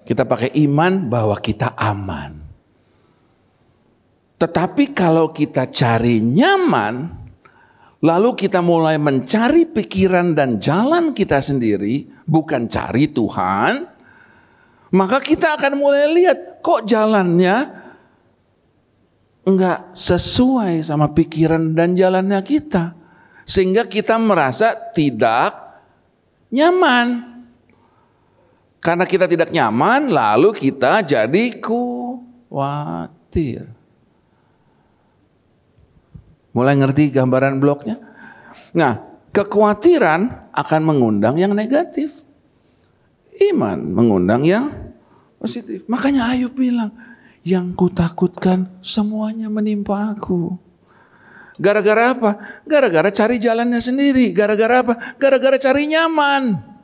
Kita pakai iman bahwa kita aman. Tetapi kalau kita cari nyaman, lalu kita mulai mencari pikiran dan jalan kita sendiri, bukan cari Tuhan, maka kita akan mulai lihat kok jalannya enggak sesuai sama pikiran dan jalannya kita. Sehingga kita merasa tidak nyaman. Karena kita tidak nyaman, lalu kita jadi khawatir. Mulai ngerti gambaran bloknya? Nah, kekhawatiran akan mengundang yang negatif. Iman mengundang yang positif. Makanya Ayub bilang, yang kutakutkan semuanya menimpa aku. Gara-gara apa? Gara-gara cari jalannya sendiri. Gara-gara apa? Gara-gara cari nyaman.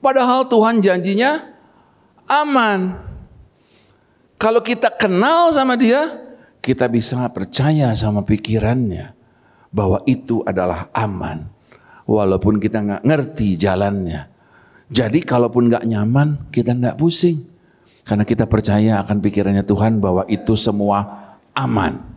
Padahal Tuhan janjinya aman. Kalau kita kenal sama Dia, kita bisa percaya sama pikirannya bahwa itu adalah aman. Walaupun kita nggak ngerti jalannya. Jadi kalaupun nggak nyaman, kita nggak pusing. Karena kita percaya akan pikirannya Tuhan bahwa itu semua aman.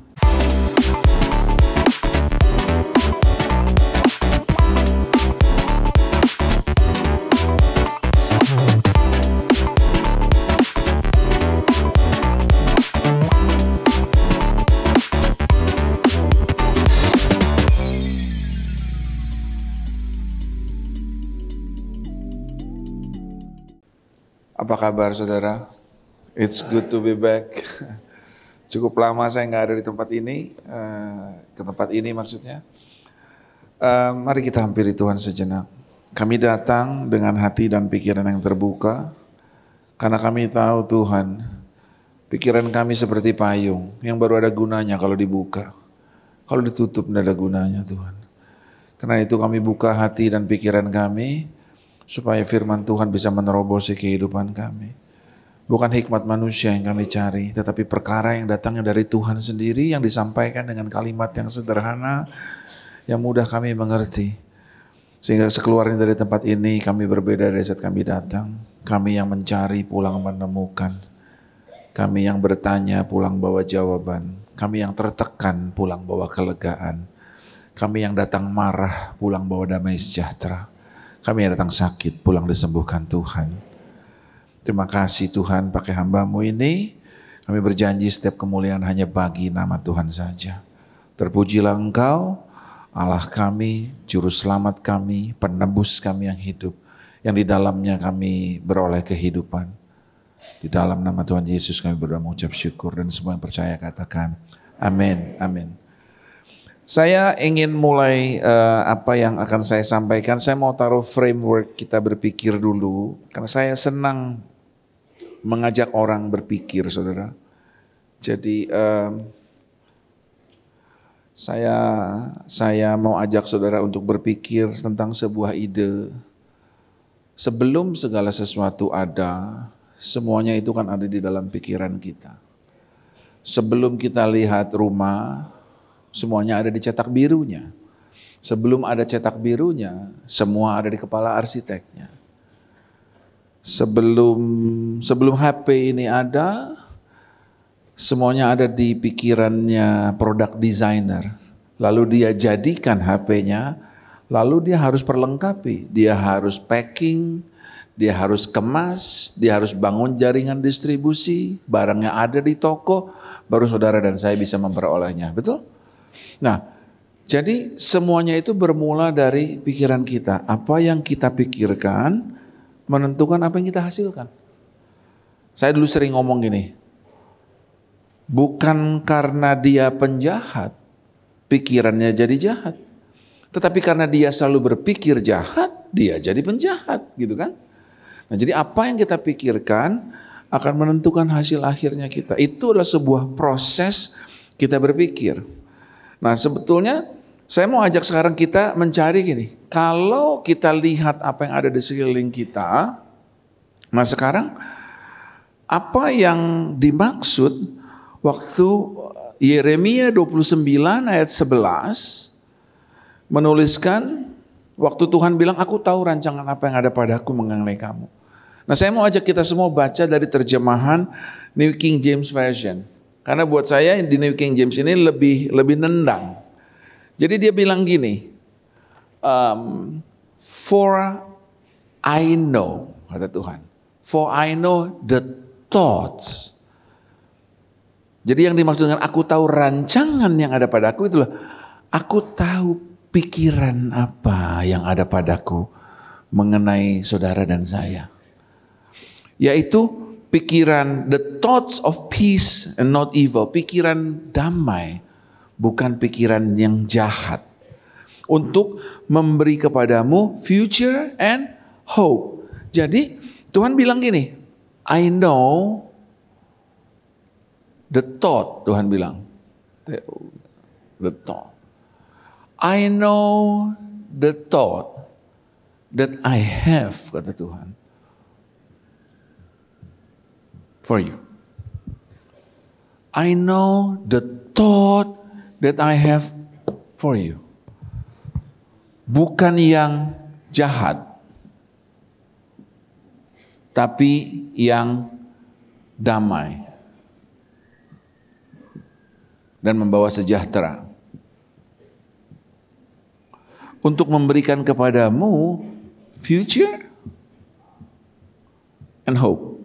Apa kabar saudara? It's good to be back. Cukup lama saya nggak ada di tempat ini, ke tempat ini maksudnya. Mari kita hampiri Tuhan sejenak. Kami datang dengan hati dan pikiran yang terbuka, karena kami tahu Tuhan, pikiran kami seperti payung yang baru ada gunanya kalau dibuka. Kalau ditutup tidak ada gunanya Tuhan. Karena itu kami buka hati dan pikiran kami, supaya firman Tuhan bisa menerobosi kehidupan kami. Bukan hikmat manusia yang kami cari, tetapi perkara yang datangnya dari Tuhan sendiri, yang disampaikan dengan kalimat yang sederhana, yang mudah kami mengerti. Sehingga sekeluarnya dari tempat ini, kami berbeda dari saat kami datang. Kami yang mencari pulang menemukan. Kami yang bertanya pulang bawa jawaban. Kami yang tertekan pulang bawa kelegaan. Kami yang datang marah pulang bawa damai sejahtera. Kami yang datang sakit, pulang disembuhkan Tuhan. Terima kasih Tuhan pakai hamba-Mu ini. Kami berjanji setiap kemuliaan hanya bagi nama Tuhan saja. Terpujilah Engkau, Allah kami, Juru Selamat kami, Penebus kami yang hidup. Yang di dalamnya kami beroleh kehidupan. Di dalam nama Tuhan Yesus kami berdoa mengucap syukur. Dan semua yang percaya katakan, amin, amin. Saya ingin mulai apa yang akan saya sampaikan. Saya mau taruh framework kita berpikir dulu. Karena saya senang mengajak orang berpikir, saudara. Jadi saya mau ajak saudara untuk berpikir tentang sebuah ide. Sebelum segala sesuatu ada, semuanya itu kan ada di dalam pikiran kita. Sebelum kita lihat rumah, semuanya ada di cetak birunya. Sebelum ada cetak birunya, semua ada di kepala arsiteknya. Sebelum HP ini ada, semuanya ada di pikirannya product designer. Lalu dia jadikan HP-nya, lalu dia harus perlengkapi. Dia harus packing, dia harus kemas, dia harus bangun jaringan distribusi, barangnya ada di toko, baru saudara dan saya bisa memperolehnya. Betul? Nah, jadi semuanya itu bermula dari pikiran kita. Apa yang kita pikirkan menentukan apa yang kita hasilkan. Saya dulu sering ngomong gini, bukan karena dia penjahat, pikirannya jadi jahat. Tetapi karena dia selalu berpikir jahat, dia jadi penjahat, gitu kan? Nah, jadi apa yang kita pikirkan akan menentukan hasil akhirnya kita. Itu adalah sebuah proses kita berpikir. Nah, sebetulnya saya mau ajak sekarang kita mencari gini. Kalau kita lihat apa yang ada di sekeliling kita, nah sekarang apa yang dimaksud waktu Yeremia 29 ayat 11 menuliskan waktu Tuhan bilang, aku tahu rancangan apa yang ada padaku mengenai kamu. Nah, saya mau ajak kita semua baca dari terjemahan New King James Version. Karena buat saya di New King James ini lebih nendang. Jadi dia bilang gini, for I know, kata Tuhan, for I know the thoughts. Jadi yang dimaksud dengan aku tahu rancangan yang ada padaku itulah, aku tahu pikiran apa yang ada padaku mengenai saudara dan saya. Yaitu pikiran the thoughts of peace and not evil, pikiran damai, bukan pikiran yang jahat. Untuk memberi kepadamu future and hope. Jadi Tuhan bilang gini, I know the thought, Tuhan bilang. The thought. I know the thought that I have, kata Tuhan. For you. I know the thought that I have for you. Bukan yang jahat, tapi yang damai dan membawa sejahtera. Untuk memberikan kepadamu future and hope.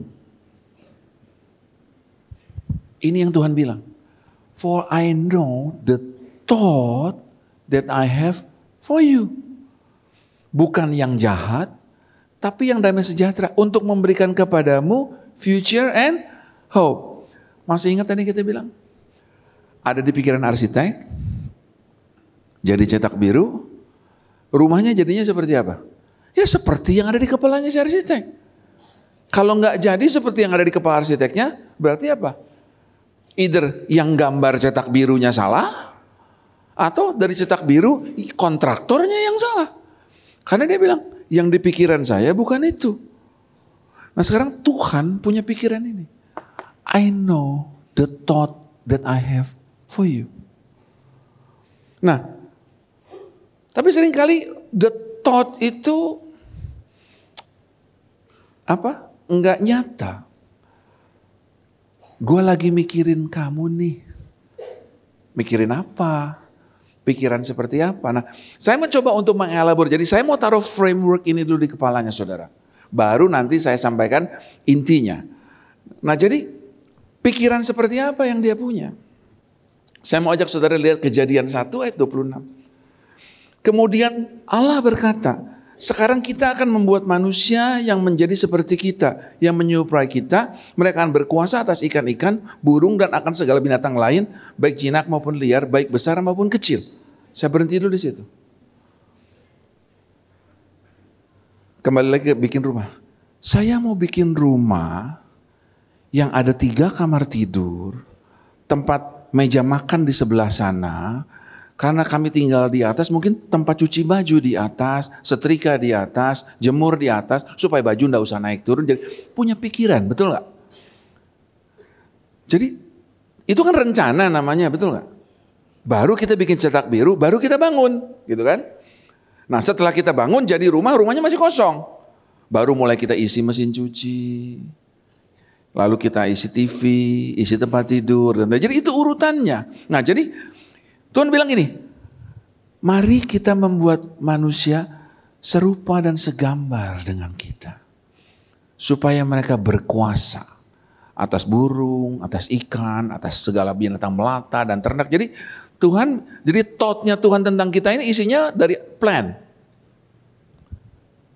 Ini yang Tuhan bilang. For I know the thought that I have for you. Bukan yang jahat, tapi yang damai sejahtera. Untuk memberikan kepadamu future and hope. Masih ingat tadi kita bilang? Ada di pikiran arsitek, jadi cetak biru, rumahnya jadinya seperti apa? Ya seperti yang ada di kepalanya si arsitek. Kalau nggak jadi seperti yang ada di kepala arsiteknya, berarti apa? Either yang gambar cetak birunya salah, atau dari cetak biru kontraktornya yang salah. Karena dia bilang, yang di pikiran saya bukan itu. Nah sekarang Tuhan punya pikiran ini. I know the thought that I have for you. Nah, tapi seringkali the thought itu enggak nyata. Gue lagi mikirin kamu nih. Mikirin apa? Pikiran seperti apa? Nah, saya mencoba untuk mengelabor. Jadi saya mau taruh framework ini dulu di kepalanya saudara. Baru nanti saya sampaikan intinya. Nah jadi pikiran seperti apa yang dia punya? Saya mau ajak saudara lihat Kejadian 1 ayat 26. Kemudian Allah berkata, sekarang kita akan membuat manusia yang menjadi seperti kita, yang menyerupai kita. Mereka akan berkuasa atas ikan-ikan, burung, dan akan segala binatang lain, baik jinak maupun liar, baik besar maupun kecil. Saya berhenti dulu di situ. Kembali lagi bikin rumah. Saya mau bikin rumah yang ada 3 kamar tidur, tempat meja makan di sebelah sana. Karena kami tinggal di atas, mungkin tempat cuci baju di atas, setrika di atas, jemur di atas, supaya baju enggak usah naik turun. Jadi punya pikiran, betul nggak? Jadi itu kan rencana namanya, betul nggak? Baru kita bikin cetak biru, baru kita bangun, gitu kan? Nah setelah kita bangun jadi rumahnya masih kosong. Baru mulai kita isi mesin cuci, lalu kita isi TV, isi tempat tidur. Jadi itu urutannya. Nah jadi Tuhan bilang gini, mari kita membuat manusia serupa dan segambar dengan kita. Supaya mereka berkuasa atas burung, atas ikan, atas segala binatang melata dan ternak. Jadi thought-nya Tuhan tentang kita ini isinya dari plan.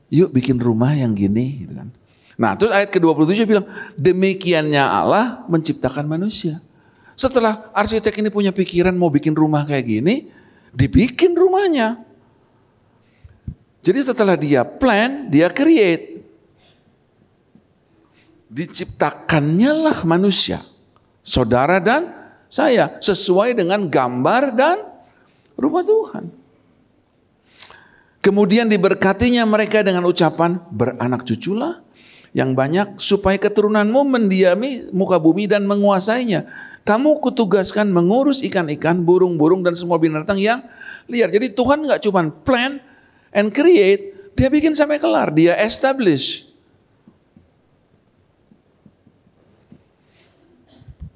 Yuk bikin rumah yang gini. Gitu kan. Nah terus ayat ke-27 bilang, demikiannya Allah menciptakan manusia. Setelah arsitek ini punya pikiran mau bikin rumah kayak gini, dibikin rumahnya. Jadi setelah dia plan, dia create. Diciptakannya lah manusia, saudara dan saya, sesuai dengan gambar dan rupa Tuhan. Kemudian diberkatinya mereka dengan ucapan, beranak cuculah yang banyak, supaya keturunanmu mendiami muka bumi dan menguasainya. Kamu kutugaskan mengurus ikan-ikan, burung-burung, dan semua binatang yang liar. Jadi Tuhan gak cuma plan and create, dia bikin sampai kelar, dia establish.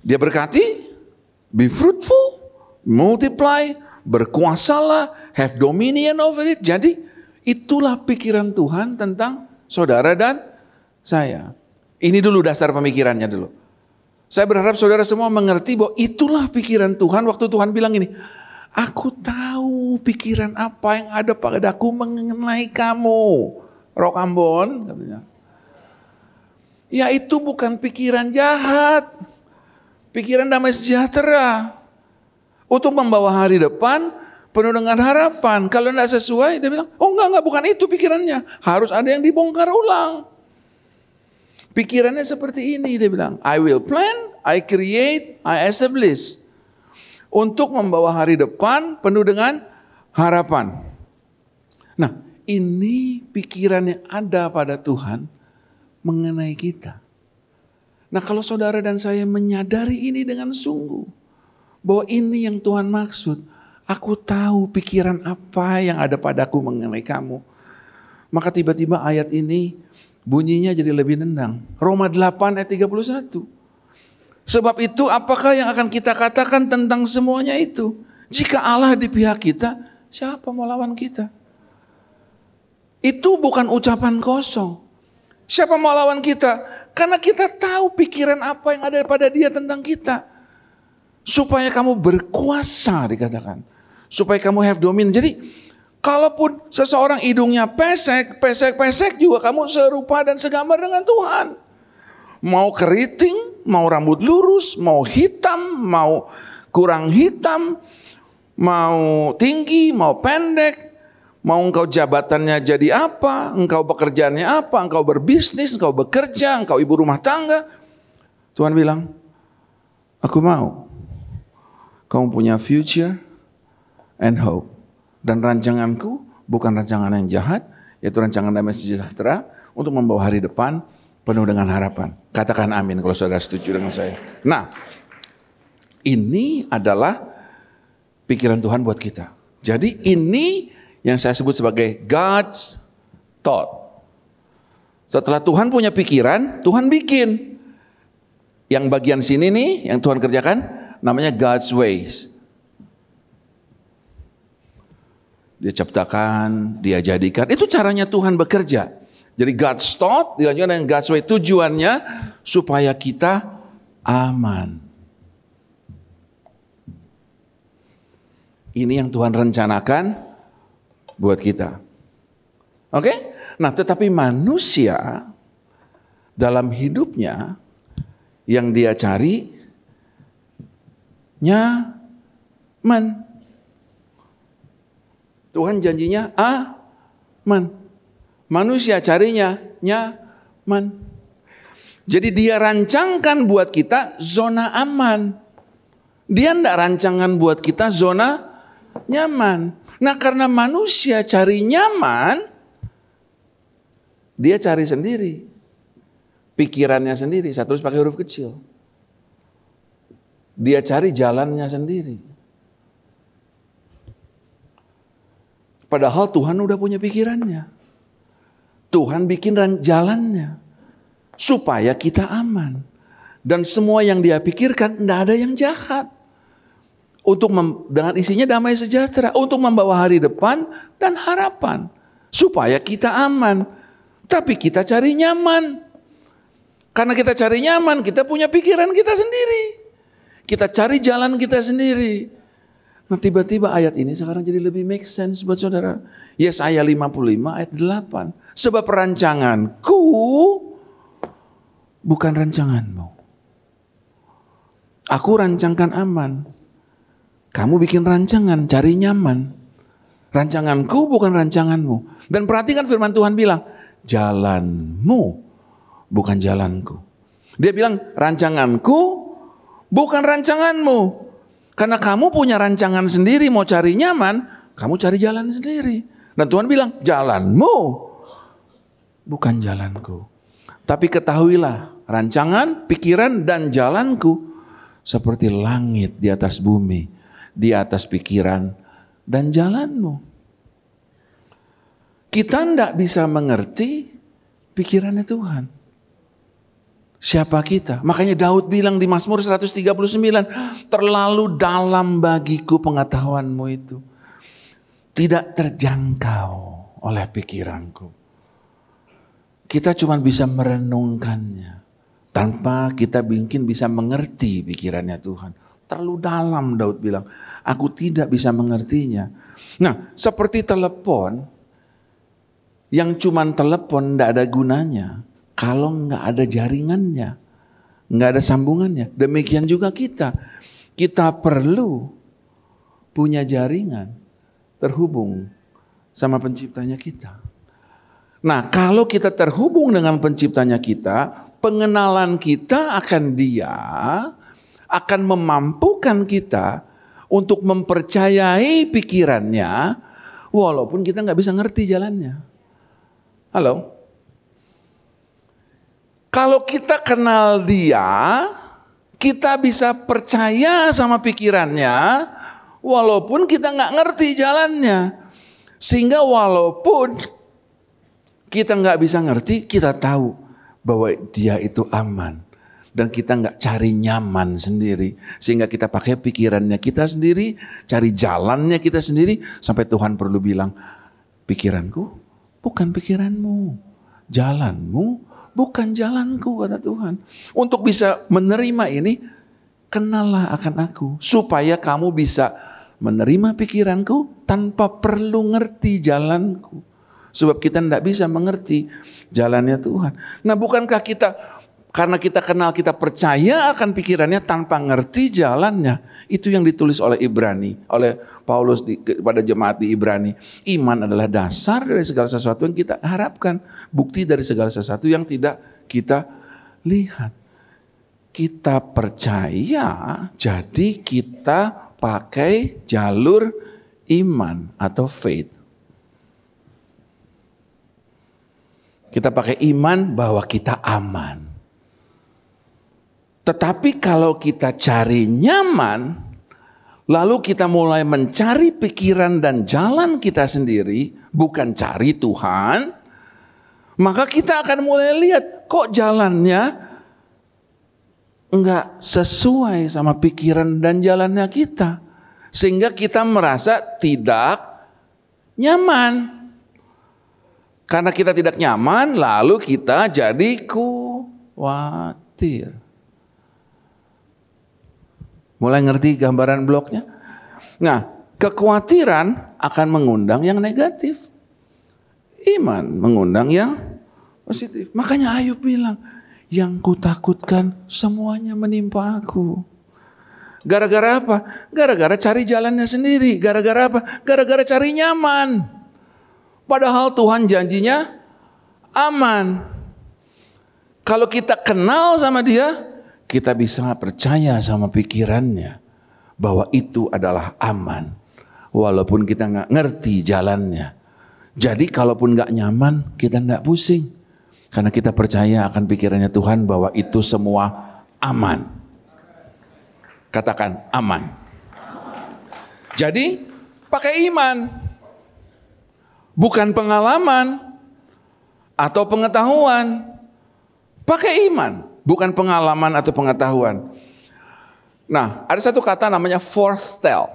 Dia berkati, be fruitful, multiply, berkuasalah, have dominion over it. Jadi itulah pikiran Tuhan tentang saudara dan saya. Ini dulu dasar pemikirannya dulu. Saya berharap saudara semua mengerti bahwa itulah pikiran Tuhan waktu Tuhan bilang ini. Aku tahu pikiran apa yang ada padaku mengenai kamu. Rock Ambon katanya. Ya itu bukan pikiran jahat. Pikiran damai sejahtera. Untuk membawa hari depan penuh dengan harapan. Kalau tidak sesuai dia bilang, oh enggak bukan itu pikirannya. Harus ada yang dibongkar ulang. Pikirannya seperti ini dia bilang. I will plan, I create, I establish. Untuk membawa hari depan penuh dengan harapan. Nah, ini pikiran yang ada pada Tuhan mengenai kita. Nah, kalau saudara dan saya menyadari ini dengan sungguh, bahwa ini yang Tuhan maksud, aku tahu pikiran apa yang ada padaku mengenai kamu. Maka tiba-tiba ayat ini bunyinya jadi lebih nendang. Roma 8 ayat 31. Sebab itu apakah yang akan kita katakan tentang semuanya itu? Jika Allah di pihak kita, siapa mau lawan kita? Itu bukan ucapan kosong. Siapa mau lawan kita? Karena kita tahu pikiran apa yang ada pada dia tentang kita. Supaya kamu berkuasa dikatakan. Supaya kamu have dominion. Jadi kalaupun seseorang hidungnya pesek juga kamu serupa dan segambar dengan Tuhan. Mau keriting, mau rambut lurus, mau hitam, mau kurang hitam, mau tinggi, mau pendek, mau engkau jabatannya jadi apa, engkau pekerjaannya apa, engkau berbisnis, engkau bekerja, engkau ibu rumah tangga. Tuhan bilang, aku mau kamu punya future and hope. Dan rancanganku bukan rancangan yang jahat, yaitu rancangan damai sejahtera untuk membawa hari depan penuh dengan harapan. Katakan amin kalau saudara setuju dengan saya. Nah, ini adalah pikiran Tuhan buat kita. Jadi ini yang saya sebut sebagai God's thought. Setelah Tuhan punya pikiran, Tuhan bikin. Yang bagian sini nih, yang Tuhan kerjakan, namanya God's ways. Dia ciptakan, dia jadikan. Itu caranya Tuhan bekerja. Jadi God's thought dilanjutkan dengan God's way. Tujuannya supaya kita aman. Ini yang Tuhan rencanakan buat kita. Oke? Nah, tetapi manusia dalam hidupnya yang dia cari nyaman. Tuhan janjinya aman. Manusia carinya nyaman. Jadi dia rancangkan buat kita zona aman. Dia enggak rancangan buat kita zona nyaman. Nah, karena manusia cari nyaman, dia cari sendiri. Pikirannya sendiri, saya tulis pakai huruf kecil. Dia cari jalannya sendiri. Padahal Tuhan udah punya pikirannya. Tuhan bikin jalannya supaya kita aman. Dan semua yang dia pikirkan tidak ada yang jahat. Dengan isinya damai sejahtera. Untuk membawa hari depan dan harapan. Supaya kita aman. Tapi kita cari nyaman. Karena kita cari nyaman, kita punya pikiran kita sendiri. Kita cari jalan kita sendiri. Nah, tiba-tiba ayat ini sekarang jadi lebih make sense buat saudara. Yesaya 55 ayat 8. Sebab rancanganku bukan rancanganmu. Aku rancangkan aman. Kamu bikin rancangan, cari nyaman. Rancanganku bukan rancanganmu. Dan perhatikan firman Tuhan bilang, jalanmu bukan jalanku. Dia bilang, rancanganku bukan rancanganmu. Karena kamu punya rancangan sendiri, mau cari nyaman, kamu cari jalan sendiri. Dan Tuhan bilang, jalanmu bukan jalanku. Tapi ketahuilah, rancangan, pikiran, dan jalanku seperti langit di atas bumi, di atas pikiran dan jalanmu. Kita tidak bisa mengerti pikirannya Tuhan. siapa kita. Makanya Daud bilang di Mazmur 139, terlalu dalam bagiku pengetahuanmu itu. Tidak terjangkau oleh pikiranku. Kita cuma bisa merenungkannya. Tanpa kita mungkin bisa mengerti pikirannya Tuhan. Terlalu dalam Daud bilang, aku tidak bisa mengertinya. Nah, seperti telepon, yang cuman telepon tidak ada gunanya kalau nggak ada jaringannya, nggak ada sambungannya. Demikian juga kita perlu punya jaringan terhubung sama penciptanya kita. Nah, kalau kita terhubung dengan penciptanya kita, pengenalan kita akan Dia akan memampukan kita untuk mempercayai pikirannya, walaupun kita nggak bisa ngerti jalannya. Halo? Kalau kita kenal Dia, kita bisa percaya sama pikirannya, walaupun kita nggak ngerti jalannya. Sehingga walaupun kita nggak bisa ngerti, kita tahu bahwa Dia itu aman. Dan kita nggak cari nyaman sendiri. Sehingga kita pakai pikirannya kita sendiri, cari jalannya kita sendiri, sampai Tuhan perlu bilang, pikiranku bukan pikiranmu, jalanmu bukan jalanku, kata Tuhan. Untuk bisa menerima ini, kenallah akan aku, supaya kamu bisa menerima pikiranku tanpa perlu ngerti jalanku. Sebab kita tidak bisa mengerti jalannya Tuhan. Nah, bukankah kita, karena kita kenal, kita percaya akan pikirannya tanpa ngerti jalannya. Itu yang ditulis oleh Ibrani, oleh Paulus kepada jemaat di Ibrani. Iman adalah dasar dari segala sesuatu yang kita harapkan. Bukti dari segala sesuatu yang tidak kita lihat. Kita percaya, jadi kita pakai jalur iman atau faith. Kita pakai iman bahwa kita aman. Tetapi kalau kita cari nyaman, lalu kita mulai mencari pikiran dan jalan kita sendiri, bukan cari Tuhan, maka kita akan mulai lihat kok jalannya enggak sesuai sama pikiran dan jalannya kita. Sehingga kita merasa tidak nyaman. Karena kita tidak nyaman, lalu kita jadi khawatir. Mulai ngerti gambaran bloknya? Nah, kekhawatiran akan mengundang yang negatif. Iman mengundang yang positif. Makanya Ayub bilang, yang kutakutkan semuanya menimpa aku. Gara-gara apa? Gara-gara cari jalannya sendiri. Gara-gara apa? Gara-gara cari nyaman. Padahal Tuhan janjinya aman. Kalau kita kenal sama Dia, kita bisa percaya sama pikirannya bahwa itu adalah aman. Walaupun kita nggak ngerti jalannya. Jadi kalaupun nggak nyaman, kita nggak pusing. Karena kita percaya akan pikirannya Tuhan bahwa itu semua aman. Katakan aman. Jadi pakai iman. Bukan pengalaman atau pengetahuan. Pakai iman. Bukan pengalaman atau pengetahuan. Nah, ada satu kata namanya forethought.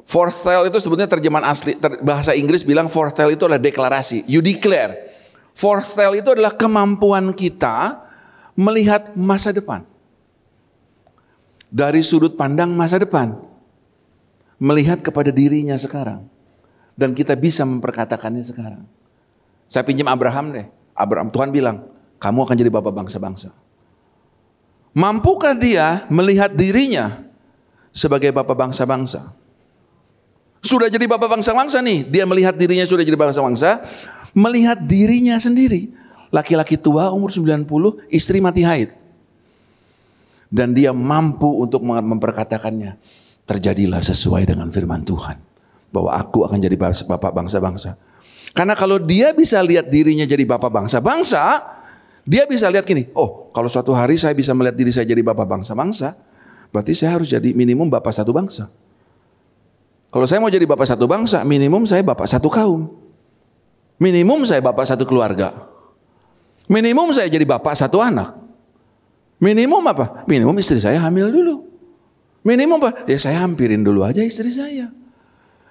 Forethought itu sebetulnya terjemahan asli, bahasa Inggris bilang forethought itu adalah deklarasi. You declare. Forethought itu adalah kemampuan kita melihat masa depan. Dari sudut pandang masa depan. Melihat kepada dirinya sekarang. Dan kita bisa memperkatakannya sekarang. Saya pinjam Abraham deh. Tuhan bilang, kamu akan jadi bapa bangsa-bangsa. Mampukah dia melihat dirinya sebagai bapa bangsa-bangsa? Sudah jadi bapa bangsa-bangsa nih. Dia melihat dirinya sudah jadi bangsa-bangsa. Melihat dirinya sendiri. Laki-laki tua umur 90, istri mati haid. Dan dia mampu untuk memperkatakannya. Terjadilah sesuai dengan firman Tuhan. Bahwa aku akan jadi bapa bangsa-bangsa. Karena kalau dia bisa lihat dirinya jadi bapa bangsa-bangsa, dia bisa lihat gini, oh kalau suatu hari saya bisa melihat diri saya jadi bapak bangsa-bangsa, berarti saya harus jadi minimum bapak satu bangsa. Kalau saya mau jadi bapak satu bangsa, minimum saya bapak satu kaum. Minimum saya bapak satu keluarga. Minimum saya jadi bapak satu anak. Minimum apa? Minimum istri saya hamil dulu. Minimum apa? Ya saya hampirin dulu aja istri saya.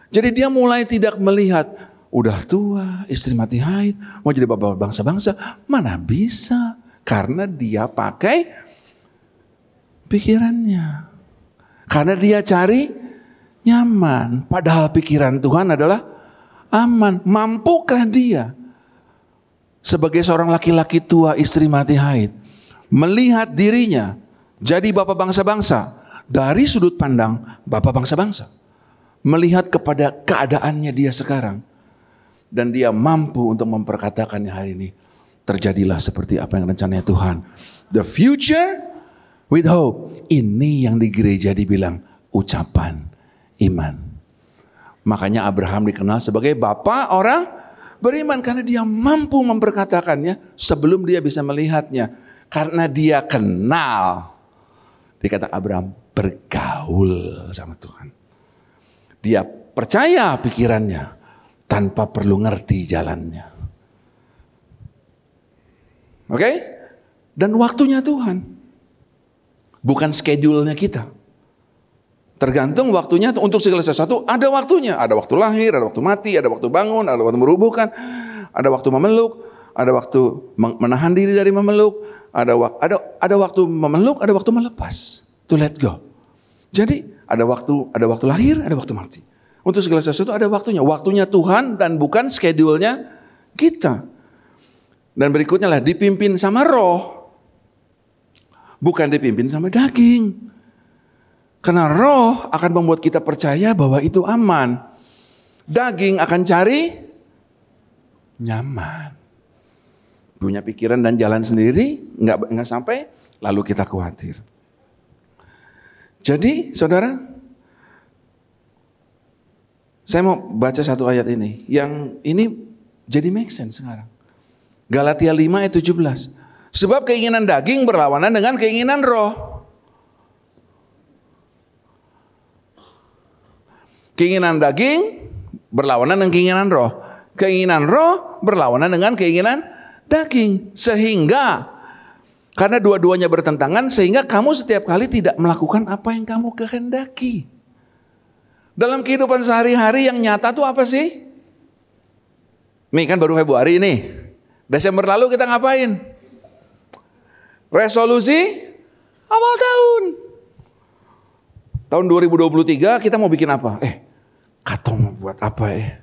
Jadi dia mulai tidak melihat, udah tua, istri mati haid, mau jadi bapak bangsa-bangsa. Mana bisa? Karena dia pakai pikirannya. Karena dia cari nyaman. Padahal pikiran Tuhan adalah aman. Mampukah dia sebagai seorang laki-laki tua, istri mati haid, melihat dirinya jadi bapak bangsa-bangsa dari sudut pandang bapak bangsa-bangsa? Melihat kepada keadaannya dia sekarang. Dan dia mampu untuk memperkatakannya hari ini. Terjadilah seperti apa yang rencananya Tuhan. The future with hope. Ini yang di gereja dibilang ucapan iman. Makanya Abraham dikenal sebagai bapak orang beriman. Karena dia mampu memperkatakannya sebelum dia bisa melihatnya. Karena dia kenal. Dikata Abraham bergaul sama Tuhan. Dia percaya pikirannya tanpa perlu ngerti jalannya. Oke? Dan waktunya Tuhan. Bukan schedule-nya kita. Tergantung waktunya untuk segala sesuatu ada waktunya. Ada waktu lahir, ada waktu mati, ada waktu bangun, ada waktu merubuhkan, ada waktu memeluk, ada waktu menahan diri dari memeluk, ada waktu memeluk, ada waktu melepas. To let go. Jadi ada waktu lahir, ada waktu mati. Untuk segala sesuatu ada waktunya. Waktunya Tuhan dan bukan schedule-nya kita. Dan berikutnya lah dipimpin sama roh. Bukan dipimpin sama daging. Karena roh akan membuat kita percaya bahwa itu aman. Daging akan cari nyaman. Punya pikiran dan jalan sendiri, nggak sampai, lalu kita khawatir. Jadi saudara, saya mau baca satu ayat ini. Yang ini jadi make sense sekarang. Galatia 5 ayat 17. Sebab keinginan daging berlawanan dengan keinginan roh. Keinginan daging berlawanan dengan keinginan roh. Keinginan roh berlawanan dengan keinginan daging. Sehingga karena dua-duanya bertentangan, sehingga kamu setiap kali tidak melakukan apa yang kamu kehendaki. Dalam kehidupan sehari-hari yang nyata tuh apa sih? Nih kan baru Februari nih. Desember lalu kita ngapain? Resolusi awal tahun. Tahun 2023 kita mau bikin apa? Katong mau buat apa ya?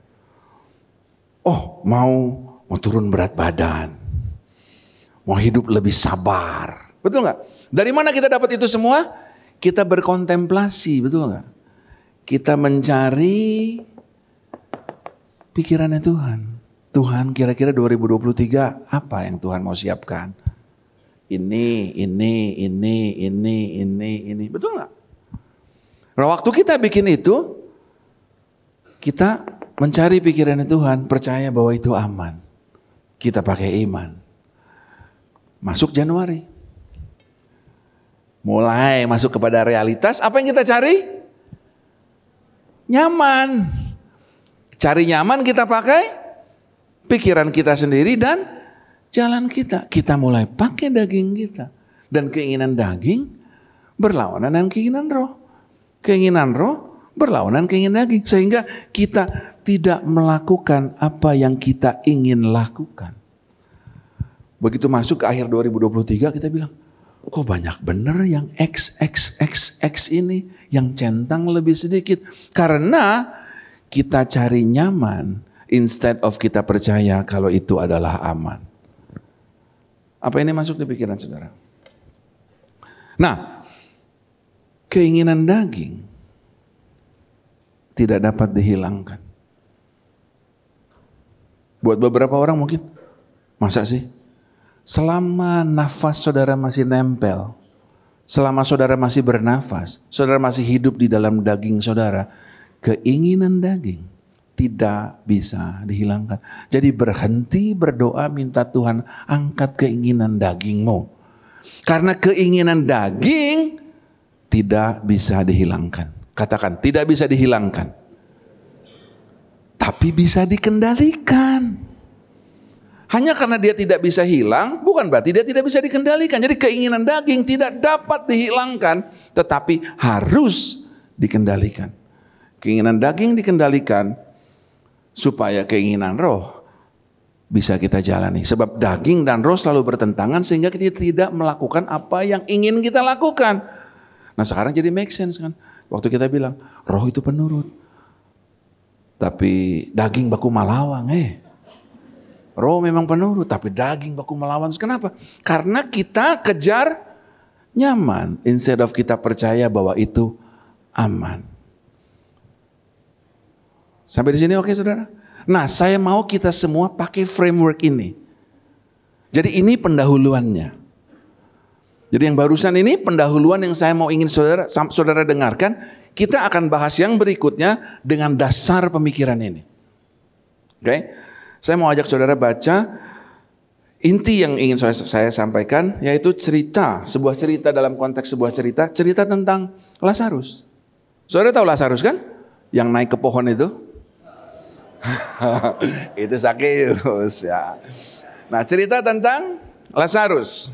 Oh, mau turun berat badan. Mau hidup lebih sabar. Betul gak? Dari mana kita dapat itu semua? Kita berkontemplasi, betul gak? Kita mencari pikirannya Tuhan. Tuhan kira-kira 2023 apa yang Tuhan mau siapkan? Ini. Betul gak? Nah, waktu kita bikin itu, kita mencari pikirannya Tuhan, percaya bahwa itu aman. Kita pakai iman. Masuk Januari. Mulai masuk kepada realitas. Apa yang kita cari? Nyaman. Cari nyaman kita pakai pikiran kita sendiri dan jalan kita. Kita mulai pakai daging kita. Dan keinginan daging berlawanan dengan keinginan roh. Keinginan roh berlawanan keinginan daging. Sehingga kita tidak melakukan apa yang kita ingin lakukan. Begitu masuk ke akhir 2023 kita bilang, kok banyak bener yang X ini, yang centang lebih sedikit. Karena kita cari nyaman, instead of kita percaya kalau itu adalah aman. Apa ini masuk di pikiran saudara? Nah, keinginan daging tidak dapat dihilangkan. Buat beberapa orang mungkin, masa sih? Selama nafas saudara masih nempel, selama saudara masih bernafas, saudara masih hidup di dalam daging saudara, keinginan daging tidak bisa dihilangkan. Jadi berhenti berdoa minta Tuhan angkat keinginan dagingmu. Karena keinginan daging tidak bisa dihilangkan. Katakan, tidak bisa dihilangkan. Tapi bisa dikendalikan. Hanya karena dia tidak bisa hilang, bukan berarti dia tidak bisa dikendalikan. Jadi keinginan daging tidak dapat dihilangkan, tetapi harus dikendalikan. Keinginan daging dikendalikan supaya keinginan roh bisa kita jalani. Sebab daging dan roh selalu bertentangan sehingga kita tidak melakukan apa yang ingin kita lakukan. Nah sekarang jadi make sense kan. Waktu kita bilang roh itu penurut, tapi daging baku malawang. Roh memang penurut, tapi daging baku melawan. Kenapa? Karena kita kejar nyaman, instead of kita percaya bahwa itu aman. Sampai di sini oke saudara? Nah saya mau kita semua pakai framework ini. Jadi ini pendahuluannya. Jadi yang barusan ini pendahuluan yang saya mau ingin saudara dengarkan. Kita akan bahas yang berikutnya dengan dasar pemikiran ini. Oke? Saya mau ajak saudara baca inti yang ingin saya sampaikan, yaitu sebuah cerita dalam konteks sebuah cerita tentang Lazarus. Saudara tahu Lazarus kan? Yang naik ke pohon itu? Itu Zakeus ya. Nah cerita tentang Lazarus,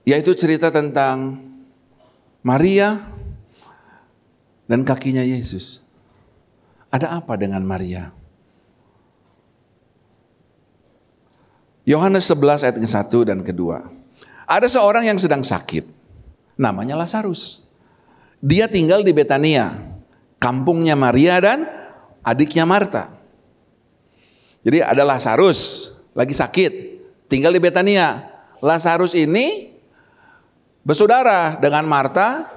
yaitu cerita tentang Maria dan kakinya Yesus. Ada apa dengan Maria? Yohanes 11 ayat ke-1 dan ke-2. Ada seorang yang sedang sakit. Namanya Lazarus. Dia tinggal di Betania, kampungnya Maria dan adiknya Marta. Jadi ada Lazarus lagi sakit, tinggal di Betania. Lazarus ini bersaudara dengan Marta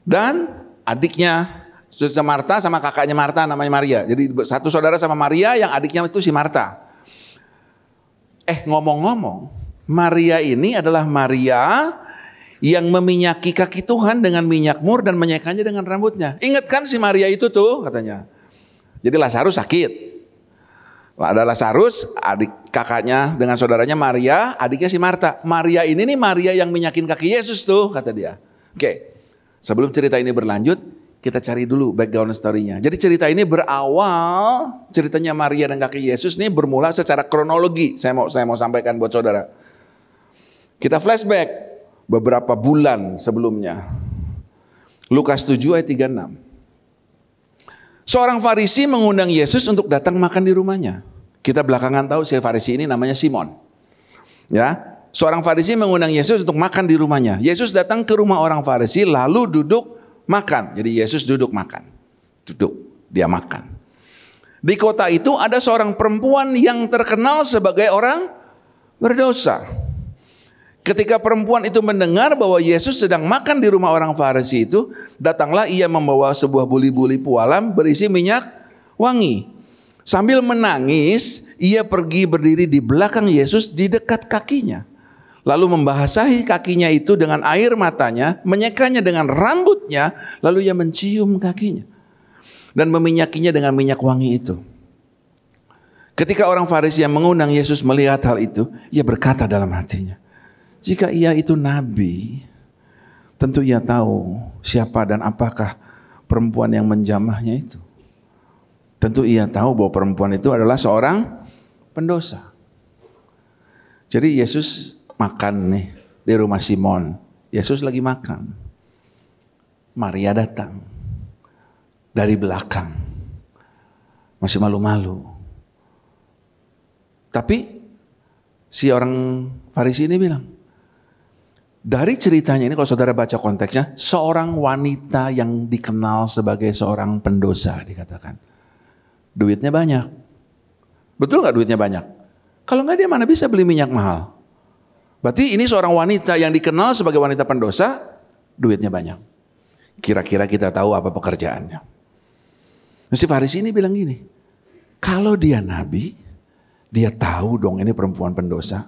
dan adiknya Marta sama kakaknya Marta namanya Maria. Jadi satu saudara sama Maria, yang adiknya itu si Marta. Ngomong-ngomong, Maria ini adalah Maria yang meminyaki kaki Tuhan dengan minyak mur dan menyakannya dengan rambutnya. Ingat kan si Maria itu tuh katanya. Jadi Lazarus sakit. Ada Lazarus, adik kakaknya dengan saudaranya Maria, adiknya si Marta. Maria ini nih Maria yang minyakin kaki Yesus tuh kata dia. Oke, sebelum cerita ini berlanjut, kita cari dulu background story-nya. Jadi cerita ini berawal, ceritanya Maria dan kaki Yesus ini bermula secara kronologi. Saya mau sampaikan buat saudara. Kita flashback beberapa bulan sebelumnya. Lukas 7 ayat 36. Seorang Farisi mengundang Yesus untuk datang makan di rumahnya. Kita belakangan tahu si Farisi ini namanya Simon. Ya, seorang Farisi mengundang Yesus untuk makan di rumahnya. Yesus datang ke rumah orang Farisi lalu duduk makan. Jadi Yesus duduk makan. Duduk, dia makan. Di kota itu ada seorang perempuan yang terkenal sebagai orang berdosa. Ketika perempuan itu mendengar bahwa Yesus sedang makan di rumah orang Farisi itu, datanglah ia membawa sebuah buli-buli pualam berisi minyak wangi. Sambil menangis, ia pergi berdiri di belakang Yesus di dekat kakinya. Lalu membasahi kakinya itu dengan air matanya, menyekanya dengan rambutnya, lalu ia mencium kakinya dan meminyakinya dengan minyak wangi itu. Ketika orang Farisi yang mengundang Yesus melihat hal itu, ia berkata dalam hatinya, jika ia itu nabi, tentu ia tahu siapa dan apakah perempuan yang menjamahnya itu. Tentu ia tahu bahwa perempuan itu adalah seorang pendosa. Jadi Yesus makan nih di rumah Simon. Yesus lagi makan. Maria datang dari belakang. Masih malu-malu. Tapi si orang Farisi ini bilang, dari ceritanya ini kalau saudara baca konteksnya, seorang wanita yang dikenal sebagai seorang pendosa dikatakan. Duitnya banyak. Betul gak duitnya banyak? Kalau gak dia mana bisa beli minyak mahal? Berarti ini seorang wanita yang dikenal sebagai wanita pendosa, duitnya banyak. Kira-kira kita tahu apa pekerjaannya. Si Farisi ini bilang gini, kalau dia nabi, dia tahu dong ini perempuan pendosa.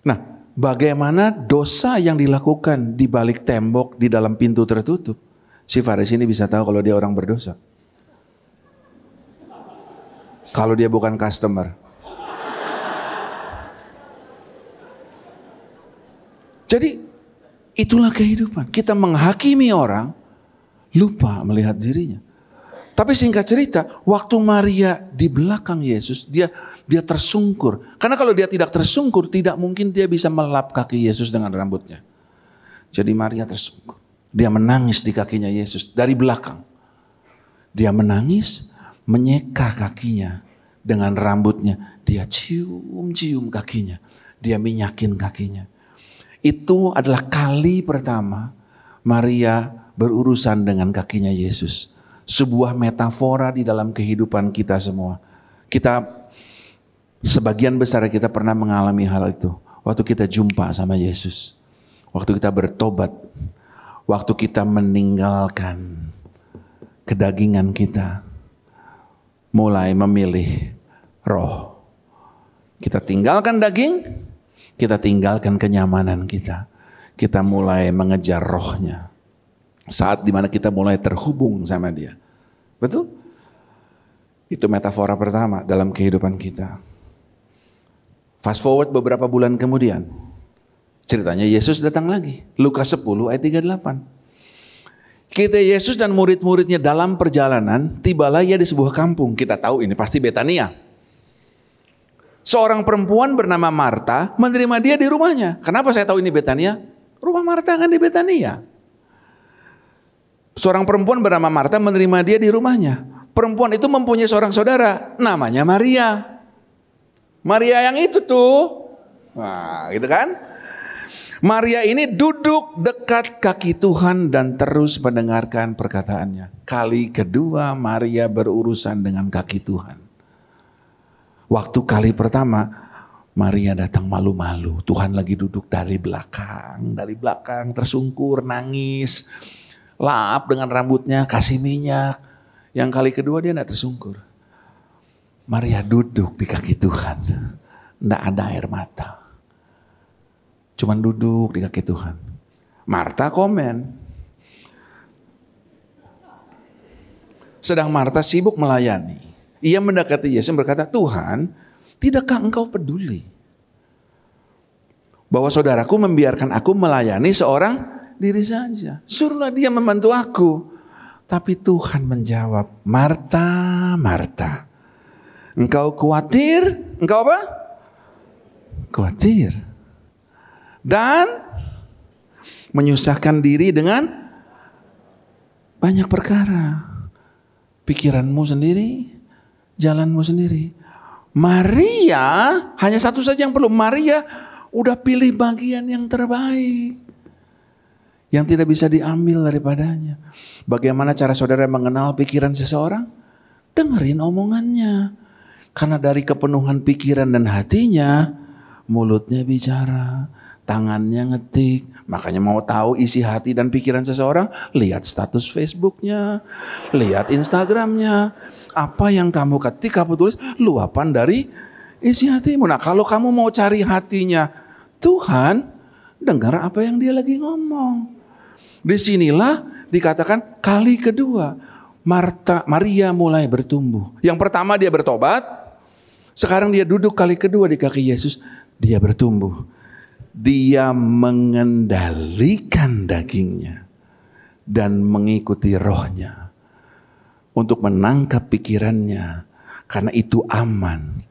Nah, bagaimana dosa yang dilakukan di balik tembok di dalam pintu tertutup? Si Farisi ini bisa tahu kalau dia orang berdosa. Kalau dia bukan customer. Jadi itulah kehidupan. Kita menghakimi orang, lupa melihat dirinya. Tapi singkat cerita, waktu Maria di belakang Yesus, dia tersungkur. Karena kalau dia tidak tersungkur, tidak mungkin dia bisa melap kaki Yesus dengan rambutnya. Jadi Maria tersungkur. Dia menangis di kakinya Yesus dari belakang. Dia menangis, menyeka kakinya dengan rambutnya. Dia cium-cium kakinya. Dia minyakin kakinya. Itu adalah kali pertama Maria berurusan dengan kakinya Yesus. Sebuah metafora di dalam kehidupan kita semua. Sebagian besar kita pernah mengalami hal itu. Waktu kita jumpa sama Yesus. Waktu kita bertobat. Waktu kita meninggalkan kedagingan kita. Mulai memilih roh. Kita tinggalkan daging. Kita tinggalkan kenyamanan kita. Kita mulai mengejar rohnya. Saat dimana kita mulai terhubung sama dia. Betul? Itu metafora pertama dalam kehidupan kita. Fast forward beberapa bulan kemudian. Ceritanya Yesus datang lagi. Lukas 10 ayat 38. Kita Yesus dan murid-muridnya dalam perjalanan. Tibalah ia di sebuah kampung. Kita tahu ini pasti Betania. Seorang perempuan bernama Marta menerima dia di rumahnya. Kenapa saya tahu ini Betania? Rumah Marta kan di Betania. Seorang perempuan bernama Marta menerima dia di rumahnya. Perempuan itu mempunyai seorang saudara, namanya Maria. Maria yang itu tuh. Nah, gitu kan? Maria ini duduk dekat kaki Tuhan dan terus mendengarkan perkataannya. Kali kedua Maria berurusan dengan kaki Tuhan. Waktu kali pertama Maria datang malu-malu. Tuhan lagi duduk dari belakang tersungkur, nangis. Lap dengan rambutnya, kasih minyak. Yang kali kedua dia tidak tersungkur. Maria duduk di kaki Tuhan. Tidak ada air mata. Cuman duduk di kaki Tuhan. Marta komen. Sedang Marta sibuk melayani. Ia mendekati Yesus berkata, Tuhan, tidakkah engkau peduli bahwa saudaraku membiarkan aku melayani seorang diri saja. Suruhlah dia membantu aku. Tapi Tuhan menjawab, Marta, Marta, engkau khawatir? Engkau apa? Khawatir. Dan menyusahkan diri dengan banyak perkara. Pikiranmu sendiri, jalanmu sendiri. Maria, hanya satu saja yang perlu. Maria udah pilih bagian yang terbaik. Yang tidak bisa diambil daripadanya. Bagaimana cara saudara mengenal pikiran seseorang? Dengerin omongannya. Karena dari kepenuhan pikiran dan hatinya, mulutnya bicara, tangannya ngetik. Makanya mau tahu isi hati dan pikiran seseorang, lihat status Facebooknya, lihat Instagramnya. Apa yang kamu ketik, kamu tulis, luapan dari isi hatimu. Nah kalau kamu mau cari hatinya Tuhan, dengar apa yang dia lagi ngomong. Disinilah dikatakan kali kedua Maria mulai bertumbuh. Yang pertama dia bertobat, sekarang dia duduk kali kedua di kaki Yesus, dia bertumbuh. Dia mengendalikan dagingnya dan mengikuti rohnya untuk menangkap pikirannya, karena itu aman.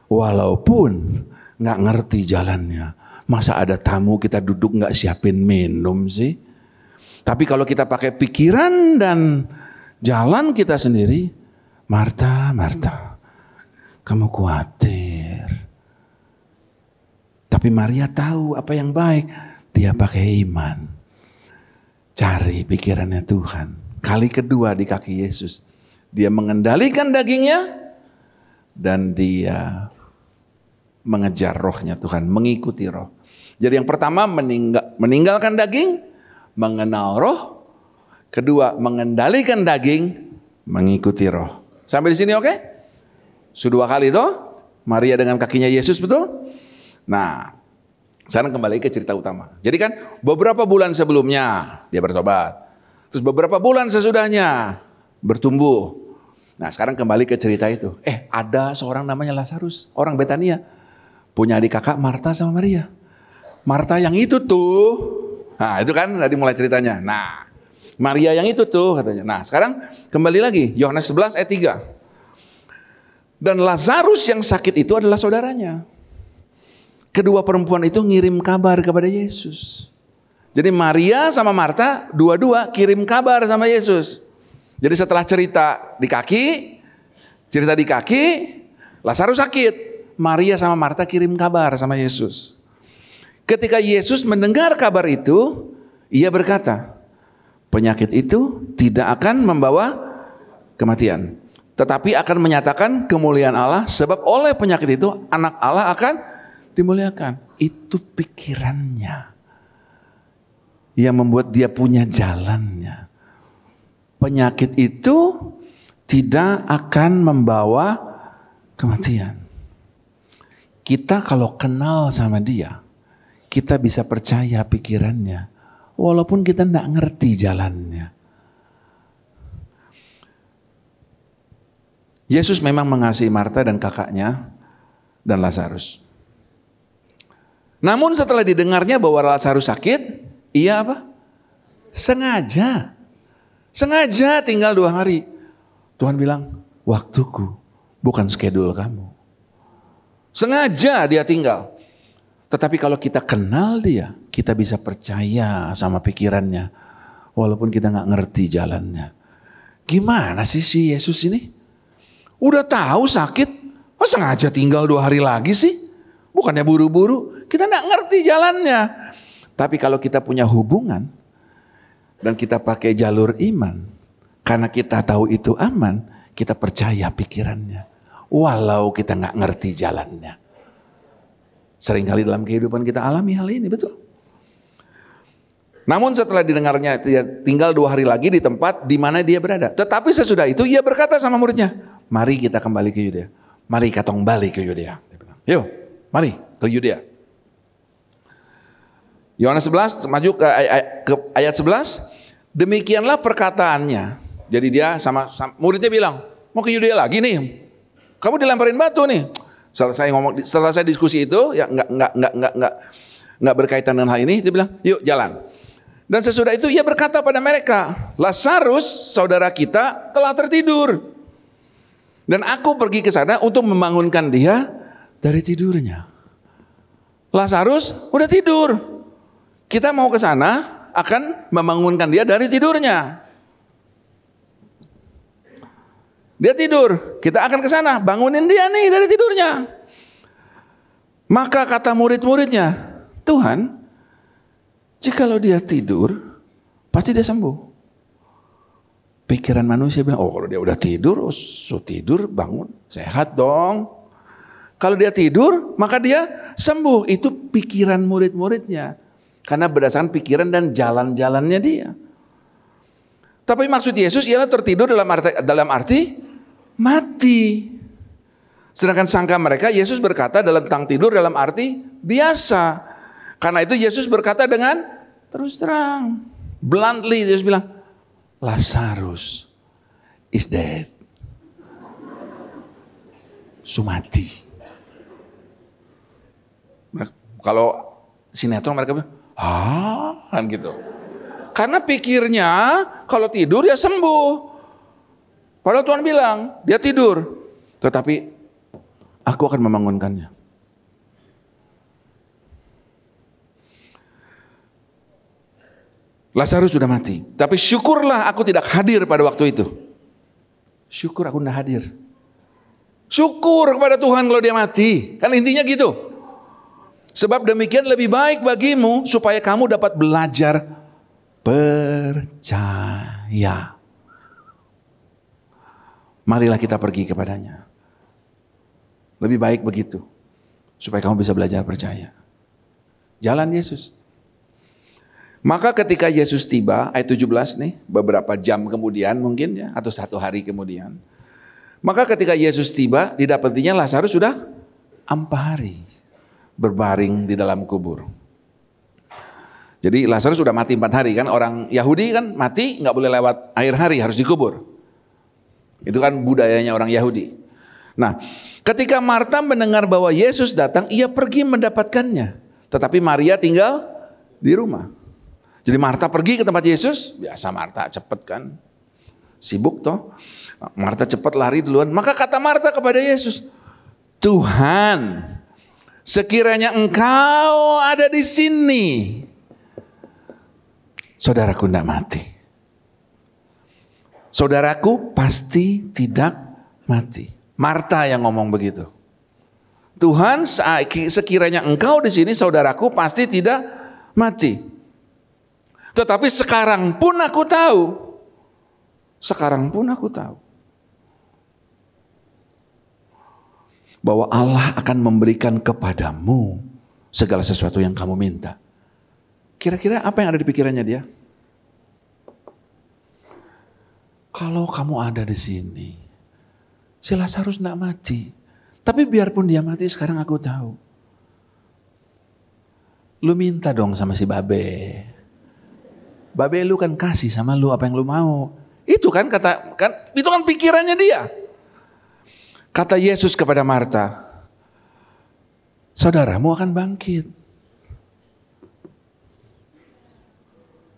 Walaupun gak ngerti jalannya. Masa ada tamu kita duduk gak siapin minum sih? Tapi kalau kita pakai pikiran dan jalan kita sendiri, Marta, Marta, kamu khawatir. Tapi Maria tahu apa yang baik. Dia pakai iman. Cari pikirannya Tuhan. Kali kedua di kaki Yesus. Dia mengendalikan dagingnya. Dan dia mengejar rohnya Tuhan. Mengikuti roh. Jadi yang pertama meninggalkan daging. Mengenal roh. Kedua, mengendalikan daging, mengikuti roh. Sampai di sini oke? Sudah 2 kali toh? Maria dengan kakinya Yesus, betul? Nah, sekarang kembali ke cerita utama. Jadi kan beberapa bulan sebelumnya dia bertobat. Terus beberapa bulan sesudahnya bertumbuh. Nah, sekarang kembali ke cerita itu. Ada seorang namanya Lazarus, orang Betania. Punya adik kakak Marta sama Maria. Marta yang itu tuh. Nah itu kan tadi mulai ceritanya. Nah Maria yang itu tuh katanya. Nah sekarang kembali lagi, Yohanes 11 ayat 3. Dan Lazarus yang sakit itu adalah saudaranya. Kedua perempuan itu ngirim kabar kepada Yesus. Jadi Maria sama Marta dua-dua kirim kabar sama Yesus. Jadi setelah cerita di kaki, Lazarus sakit. Maria sama Marta kirim kabar sama Yesus. Ketika Yesus mendengar kabar itu, ia berkata, penyakit itu tidak akan membawa kematian, tetapi akan menyatakan kemuliaan Allah, sebab oleh penyakit itu anak Allah akan dimuliakan. Itu pikirannya yang membuat dia punya jalannya. Penyakit itu tidak akan membawa kematian. Kita kalau kenal sama dia, kita bisa percaya pikirannya, walaupun kita tidak ngerti jalannya. Yesus memang mengasihi Marta dan kakaknya dan Lazarus. Namun setelah didengarnya bahwa Lazarus sakit, ia apa? Sengaja tinggal 2 hari. Tuhan bilang, waktuku bukan schedule kamu. Sengaja dia tinggal. Tetapi kalau kita kenal dia, kita bisa percaya sama pikirannya, walaupun kita nggak ngerti jalannya. Gimana sih si Yesus ini? Udah tahu sakit, sengaja tinggal 2 hari lagi sih? Bukannya buru-buru? Kita nggak ngerti jalannya. Tapi kalau kita punya hubungan dan kita pakai jalur iman, karena kita tahu itu aman, kita percaya pikirannya, walau kita nggak ngerti jalannya. Seringkali dalam kehidupan kita alami hal ini, betul. Namun setelah didengarnya dia tinggal 2 hari lagi di tempat di mana dia berada. Tetapi sesudah itu ia berkata sama muridnya, mari kita kembali ke Yudea. Mari kita kembali ke Yudea. Yuk, mari ke Yudea. Yohanes 11 maju ke ayat 11. Demikianlah perkataannya. Jadi dia sama muridnya bilang, mau ke Yudea lagi nih. Kamu dilemparin batu nih. Selesai diskusi itu, ya nggak berkaitan dengan hal ini. Dia bilang, yuk jalan. Dan sesudah itu ia berkata pada mereka, Lazarus saudara kita telah tertidur. Dan aku pergi ke sana untuk membangunkan dia dari tidurnya. Lazarus udah tidur. Kita mau ke sana akan membangunkan dia dari tidurnya. Dia tidur, kita akan ke sana bangunin dia nih dari tidurnya. Maka kata murid-muridnya, Tuhan, jikalau dia tidur, pasti dia sembuh. Pikiran manusia bilang, oh kalau dia udah tidur, tidur bangun, sehat dong. Kalau dia tidur, maka dia sembuh. Itu pikiran murid-muridnya. Karena berdasarkan pikiran dan jalan-jalannya dia. Tapi maksud Yesus ialah tertidur dalam arti mati. Sedangkan sangka mereka Yesus berkata tentang tidur dalam arti biasa. Karena itu Yesus berkata dengan terus terang. Bluntly Yesus bilang, Lazarus is dead. Sumati. Kalau sinetron mereka bilang, kan gitu. Karena pikirnya kalau tidur ya sembuh. Padahal Tuhan bilang dia tidur, tetapi aku akan membangunkannya. Lazarus sudah mati, tapi syukurlah aku tidak hadir pada waktu itu. Syukur aku tidak hadir. Syukur kepada Tuhan kalau dia mati, kan intinya gitu. Sebab demikian lebih baik bagimu supaya kamu dapat belajar percaya. Marilah kita pergi kepadanya. Lebih baik begitu supaya kamu bisa belajar percaya. Jalan Yesus. Maka ketika Yesus tiba, ayat 17 nih, beberapa jam kemudian mungkin ya, atau 1 hari kemudian. Maka ketika Yesus tiba, didapatinya Lazarus sudah 4 hari. Berbaring di dalam kubur. Jadi Lazarus sudah mati 4 hari kan, orang Yahudi kan mati nggak boleh lewat akhir hari, harus dikubur. Itu kan budayanya orang Yahudi. Nah, ketika Marta mendengar bahwa Yesus datang, ia pergi mendapatkannya. Tetapi Maria tinggal di rumah. Jadi Marta pergi ke tempat Yesus, biasa Marta cepet kan, sibuk toh. Marta cepat lari duluan. Maka kata Marta kepada Yesus, Tuhan, sekiranya Engkau ada di sini, saudaraku tidak mati. Saudaraku pasti tidak mati. Marta yang ngomong begitu. Tuhan, sekiranya Engkau di sini, saudaraku pasti tidak mati. Tetapi sekarang pun aku tahu. Sekarang pun aku tahu bahwa Allah akan memberikan kepadamu segala sesuatu yang kamu minta. Kira-kira apa yang ada di pikirannya dia? Kalau kamu ada di sini, si Lazarus tidak mati. Tapi biarpun dia mati, sekarang aku tahu. Lu minta dong sama si Babe. Babe lu kan kasih sama lu apa yang lu mau. Itu kan itu kan pikirannya dia. Kata Yesus kepada Marta, saudaramu akan bangkit.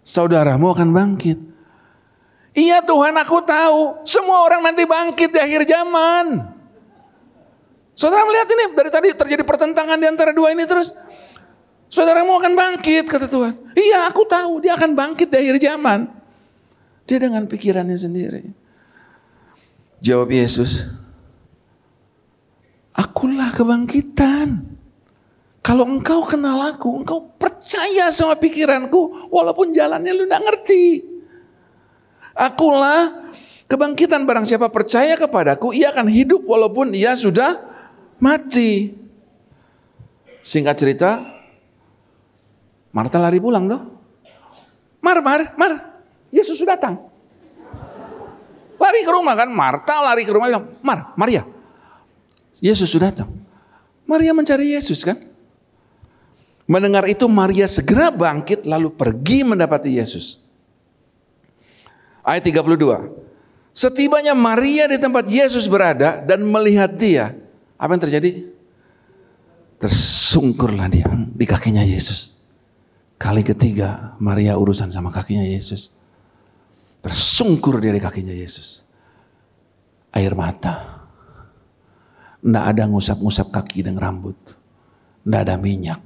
Saudaramu akan bangkit. Iya Tuhan, aku tahu. Semua orang nanti bangkit di akhir zaman. Saudara melihat ini, dari tadi terjadi pertentangan di antara dua ini terus. Saudaramu akan bangkit, kata Tuhan. Iya, aku tahu dia akan bangkit di akhir zaman. Dia dengan pikirannya sendiri. Jawab Yesus, akulah kebangkitan. Kalau engkau kenal aku, engkau percaya sama pikiranku, walaupun jalannya lu gak ngerti. Akulah kebangkitan, barang siapa percaya kepadaku, ia akan hidup walaupun ia sudah mati. Singkat cerita, Marta lari pulang tuh. Mar, Yesus sudah datang. Lari ke rumah kan, Marta lari ke rumah bilang, Maria, Yesus sudah datang. Maria mencari Yesus kan. Mendengar itu Maria segera bangkit lalu pergi mendapati Yesus. Ayat 32. Setibanya Maria di tempat Yesus berada dan melihat dia, apa yang terjadi? Tersungkurlah dia di kakinya Yesus. Kali ketiga Maria urusan sama kakinya Yesus. Tersungkur dia di kakinya Yesus. Air mata. Nggak ada ngusap-ngusap kaki dan rambut. Nggak ada minyak.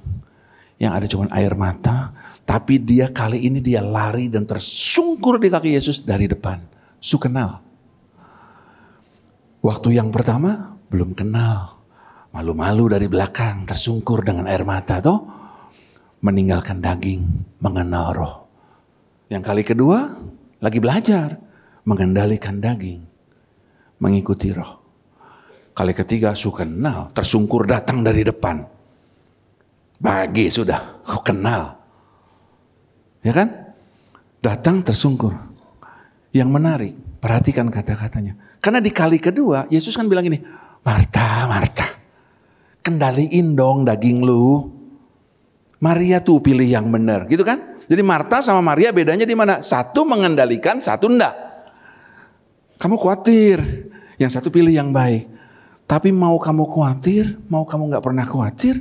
Yang ada cuma air mata. Tapi dia kali ini dia lari dan tersungkur di kaki Yesus dari depan. Su kenal. Waktu yang pertama belum kenal. Malu-malu dari belakang tersungkur dengan air mata toh. Meninggalkan daging, mengenal roh. Yang kali kedua lagi belajar mengendalikan daging, mengikuti roh. Kali ketiga su kenal, tersungkur datang dari depan. Bagi sudah, kau kenal. Ya kan? Datang tersungkur. Yang menarik, perhatikan kata-katanya. Karena di kali kedua, Yesus kan bilang ini, Marta, kendaliin dong daging lu. Maria tuh pilih yang benar, gitu kan? Jadi Marta sama Maria bedanya di mana? Satu mengendalikan, satu enggak. Kamu khawatir, yang satu pilih yang baik. Tapi mau kamu khawatir, mau kamu nggak pernah khawatir,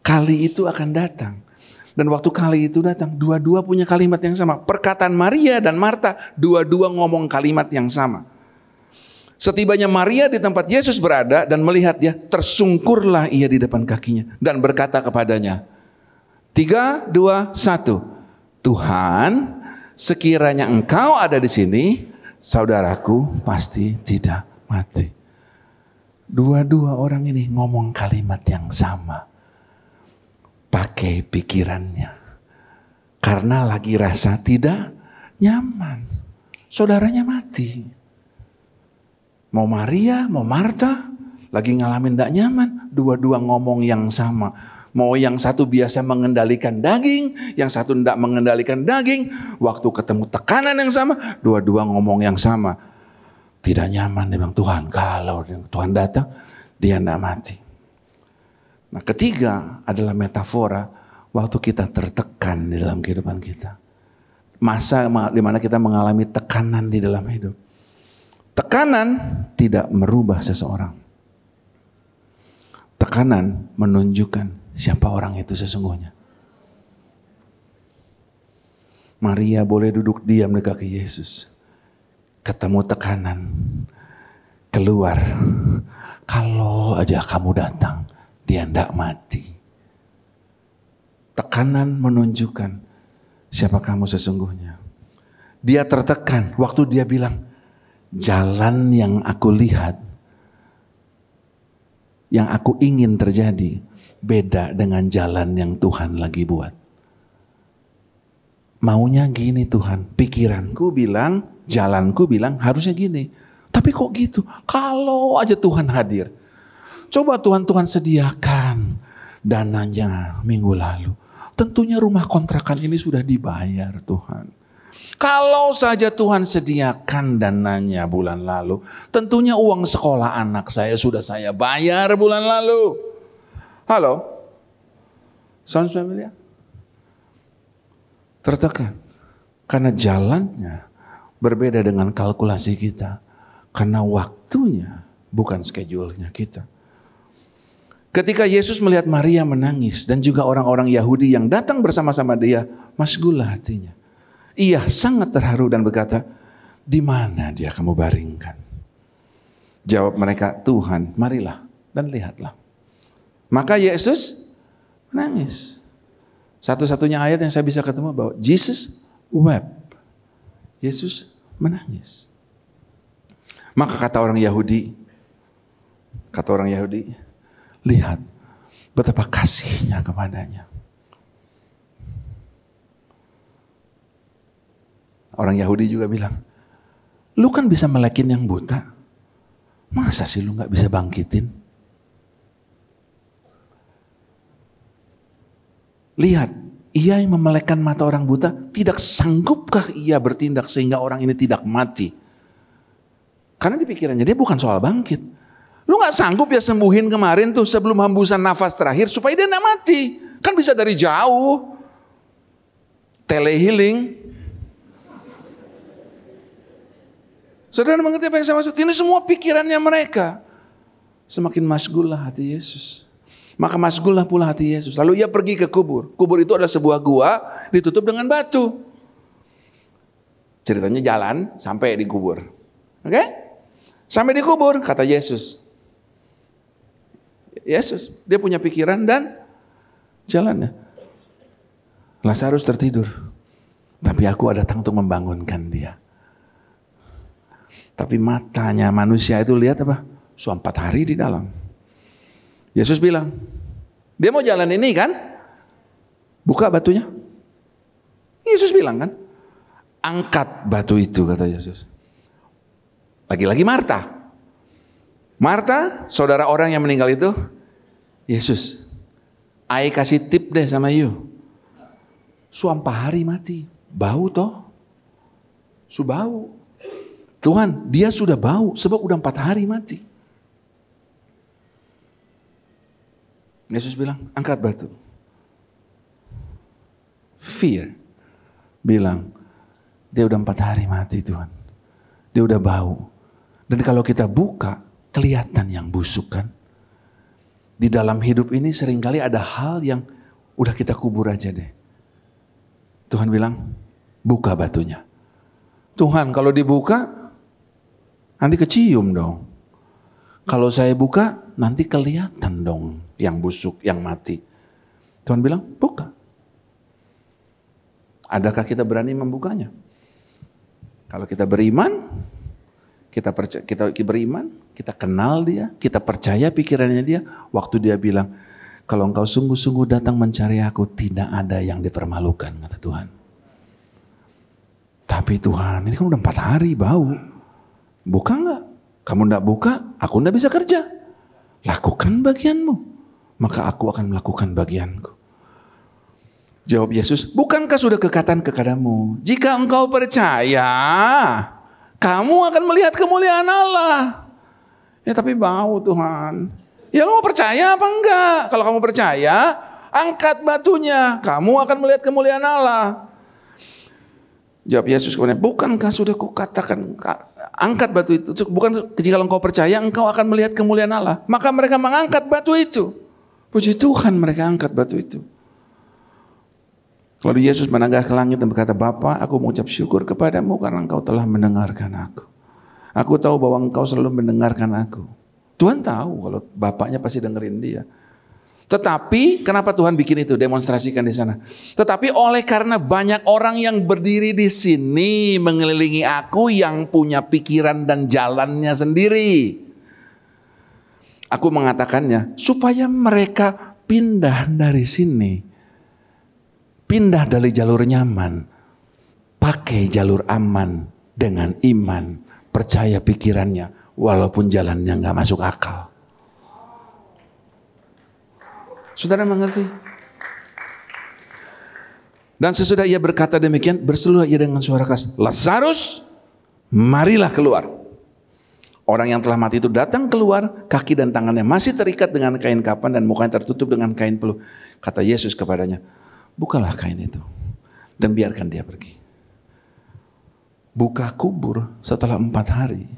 kali itu akan datang. Dan waktu kali itu datang, dua-dua punya kalimat yang sama. Perkataan Maria dan Marta, dua-dua ngomong kalimat yang sama. Setibanya Maria di tempat Yesus berada dan melihat dia, tersungkurlah ia di depan kakinya dan berkata kepadanya, 3, 2, 1. Tuhan, sekiranya engkau ada di sini, saudaraku pasti tidak mati. Dua-dua orang ini ngomong kalimat yang sama. Pakai pikirannya. Karena lagi rasa tidak nyaman. Saudaranya mati. Mau Maria, mau Marta, lagi ngalamin tidak nyaman. Dua-dua ngomong yang sama. Mau yang satu biasa mengendalikan daging, yang satu tidak mengendalikan daging. Waktu ketemu tekanan yang sama, dua-dua ngomong yang sama. Tidak nyaman, dia bilang, Tuhan, kalau Tuhan datang, dia tidak mati. Nah, ketiga adalah metafora waktu kita tertekan di dalam kehidupan kita. Masa di mana kita mengalami tekanan di dalam hidup. Tekanan tidak merubah seseorang. Tekanan menunjukkan siapa orang itu sesungguhnya. Maria boleh duduk diam di kaki Yesus. Ketemu tekanan. Keluar. Kalau aja kamu datang, dia tidak mati. Tekanan menunjukkan siapa kamu sesungguhnya. Dia tertekan waktu dia bilang, jalan yang aku lihat, yang aku ingin terjadi, beda dengan jalan yang Tuhan lagi buat. Maunya gini Tuhan, pikiranku bilang, jalanku bilang harusnya gini. Tapi kok gitu? Kalau aja Tuhan hadir. Coba Tuhan sediakan dananya minggu lalu. Tentunya rumah kontrakan ini sudah dibayar Tuhan. Kalau saja Tuhan sediakan dananya bulan lalu, tentunya uang sekolah anak saya sudah saya bayar bulan lalu. Halo? Sounds familiar? Tertekan. Karena jalannya berbeda dengan kalkulasi kita. Karena waktunya bukan schedule-nya kita. Ketika Yesus melihat Maria menangis dan juga orang-orang Yahudi yang datang bersama-sama dia, masgullah hatinya. Ia sangat terharu dan berkata, di mana dia kamu baringkan? Jawab mereka, Tuhan, marilah dan lihatlah. Maka Yesus menangis. Satu-satunya ayat yang saya bisa ketemu bahwa Jesus wept. Yesus menangis. Maka kata orang Yahudi, lihat betapa kasihnya kepadanya. Orang Yahudi juga bilang, lu kan bisa melekin yang buta. Masa sih lu gak bisa bangkitin? Lihat, ia yang memelekkan mata orang buta, tidak sanggupkah ia bertindak sehingga orang ini tidak mati? Karena di pikirannya dia bukan soal bangkit. Lu gak sanggup ya sembuhin kemarin tuh sebelum hembusan nafas terakhir supaya dia gak mati. Kan bisa dari jauh. Telehealing. Saudara mengerti apa yang saya maksud? Ini semua pikirannya mereka. Semakin masgullah hati Yesus. Maka masgullah pula hati Yesus. Lalu ia pergi ke kubur. Kubur itu adalah sebuah gua ditutup dengan batu. Ceritanya jalan sampai di kubur. Oke? Sampai di kubur, kata Yesus. Dia punya pikiran dan jalannya. Lazarus tertidur. Tapi aku datang untuk membangunkan dia. Tapi matanya manusia itu lihat apa? 4 hari di dalam. Yesus bilang, dia mau jalan ini kan? Buka batunya. Yesus bilang kan? Angkat batu itu, kata Yesus. Lagi-lagi Marta. Marta, saudara orang yang meninggal itu, Yesus, I kasih tip deh sama you. 4 hari mati. Bau toh? Bau. Tuhan, dia sudah bau sebab udah 4 hari mati. Yesus bilang, angkat batu. Fear bilang, dia udah 4 hari mati Tuhan. Dia udah bau. Dan kalau kita buka, kelihatan yang busuk kan. Di dalam hidup ini seringkali ada hal yang udah kita kubur aja deh. Tuhan bilang, buka batunya. Tuhan kalau dibuka, nanti kecium dong. Kalau saya buka, nanti kelihatan dong yang busuk, yang mati. Tuhan bilang, buka. Adakah kita berani membukanya? Kalau kita beriman, kita beriman, kita kenal dia, kita percaya pikirannya dia. Waktu dia bilang, kalau engkau sungguh-sungguh datang mencari aku, tidak ada yang dipermalukan, kata Tuhan. Tapi Tuhan, ini kan udah 4 hari bau. Buka enggak? Kamu enggak buka, aku enggak bisa kerja. Lakukan bagianmu, maka aku akan melakukan bagianku. Jawab Yesus, bukankah sudah kekatakan kepadamu, jika engkau percaya, kamu akan melihat kemuliaan Allah. Ya tapi bau Tuhan. Ya lu mau percaya apa enggak? Kalau kamu percaya, angkat batunya, kamu akan melihat kemuliaan Allah. Jawab Yesus kemudian, bukankah sudah kukatakan, angkat batu itu. Bukan jika engkau percaya, engkau akan melihat kemuliaan Allah. Maka mereka mengangkat batu itu. Puji Tuhan mereka angkat batu itu. Lalu Yesus menenggak ke langit dan berkata, Bapa, aku mengucap syukur kepadamu karena engkau telah mendengarkan aku. Aku tahu bahwa engkau selalu mendengarkan aku. Tuhan tahu kalau Bapaknya pasti dengerin dia. Tetapi kenapa Tuhan bikin itu, demonstrasikan di sana. Tetapi oleh karena banyak orang yang berdiri di sini mengelilingi aku yang punya pikiran dan jalannya sendiri. Aku mengatakannya supaya mereka pindah dari sini. Pindah dari jalur nyaman. Pakai jalur aman dengan iman. Percaya pikirannya walaupun jalannya gak masuk akal. Saudara mengerti? Dan sesudah ia berkata demikian, berserulah ia dengan suara keras, Lazarus, marilah keluar. Orang yang telah mati itu datang keluar, kaki dan tangannya masih terikat dengan kain kapan dan mukanya tertutup dengan kain peluh. Kata Yesus kepadanya, bukalah kain itu dan biarkan dia pergi. Buka kubur setelah 4 hari.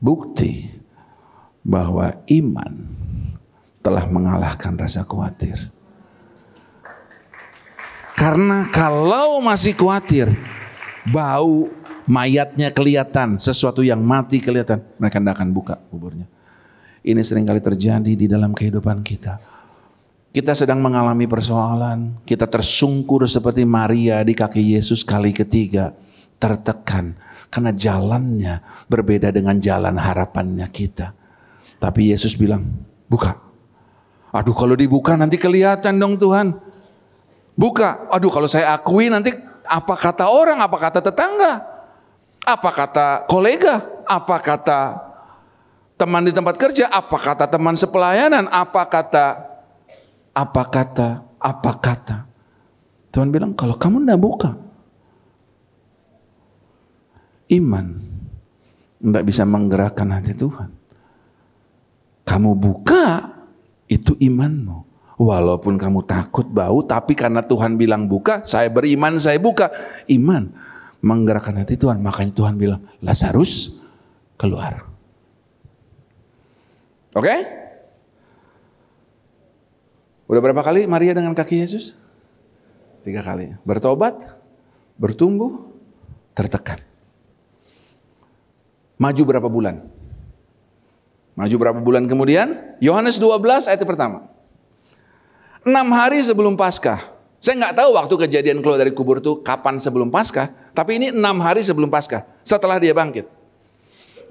Bukti bahwa iman telah mengalahkan rasa khawatir. Karena kalau masih khawatir, bau mayatnya kelihatan, sesuatu yang mati kelihatan, mereka tidak akan buka kuburnya. Ini seringkali terjadi di dalam kehidupan kita. Kita sedang mengalami persoalan, kita tersungkur seperti Maria di kaki Yesus kali ketiga, tertekan karena jalannya berbeda dengan jalan harapannya kita. Tapi Yesus bilang, buka. Aduh kalau dibuka nanti kelihatan dong Tuhan. Buka. Aduh kalau saya akui nanti apa kata orang, apa kata tetangga, apa kata kolega, apa kata teman di tempat kerja, apa kata teman sepelayanan, apa kata. Tuhan bilang kalau kamu tidak buka, iman tidak bisa menggerakkan hati Tuhan. Kamu buka, itu imanmu. Walaupun kamu takut bau, tapi karena Tuhan bilang buka, saya beriman, saya buka. Iman menggerakkan hati Tuhan. Makanya Tuhan bilang, Lazarus keluar. Oke? Udah berapa kali Maria dengan kaki Yesus? 3 kali. Bertobat, bertumbuh, tertekan. Maju berapa bulan? Maju berapa bulan kemudian? Yohanes 12 ayat pertama. 6 hari sebelum Paskah. Saya nggak tahu waktu kejadian keluar dari kubur itu kapan sebelum Paskah. Tapi ini 6 hari sebelum Paskah. Setelah dia bangkit.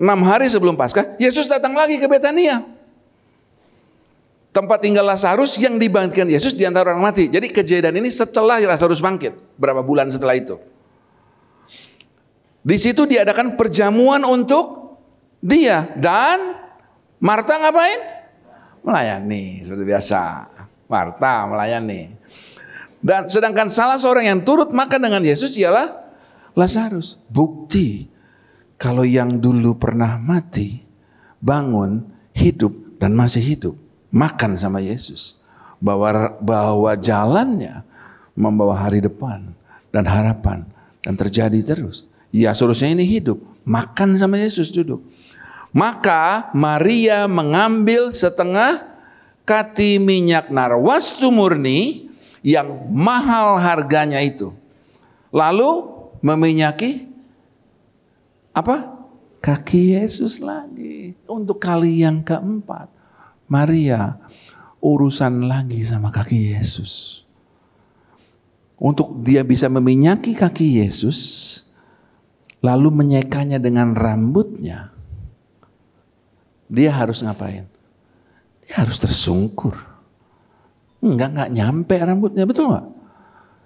6 hari sebelum Paskah, Yesus datang lagi ke Betania. Tempat tinggal Lazarus yang dibangkitkan Yesus di antara orang mati. Jadi kejadian ini setelah Lazarus bangkit. Berapa bulan setelah itu. Di situ diadakan perjamuan untuk dia. Dan Marta ngapain? Melayani seperti biasa. Marta melayani. Dan sedangkan salah seorang yang turut makan dengan Yesus ialah Lazarus. Bukti kalau yang dulu pernah mati, bangun, hidup dan masih hidup, makan sama Yesus. Bahwa jalannya membawa hari depan dan harapan dan terjadi terus. Ya seharusnya ini hidup, makan sama Yesus duduk. Maka Maria mengambil setengah kati minyak narwastu murni yang mahal harganya itu. Lalu meminyaki apa? Kaki Yesus lagi. Untuk kali yang keempat. Maria urusan lagi sama kaki Yesus. Untuk dia bisa meminyaki kaki Yesus, lalu menyekanya dengan rambutnya. Dia harus ngapain? Dia harus tersungkur. Enggak nyampe rambutnya, betul gak?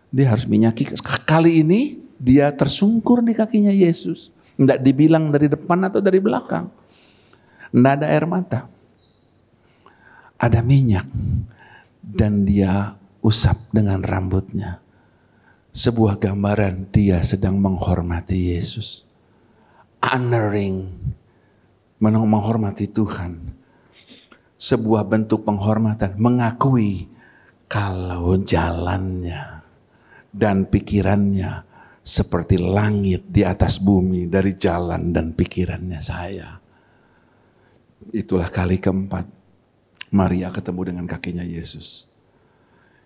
Dia harus minyaki. Kali ini dia tersungkur di kakinya Yesus. Enggak dibilang dari depan atau dari belakang. Enggak ada air mata. Ada minyak. Dan dia usap dengan rambutnya. Sebuah gambaran dia sedang menghormati Yesus. Honoring. Menghormati Tuhan. Sebuah bentuk penghormatan. Mengakui kalau jalannya dan pikirannya seperti langit di atas bumi dari jalan dan pikirannya saya. Itulah kali keempat Maria ketemu dengan kakinya Yesus.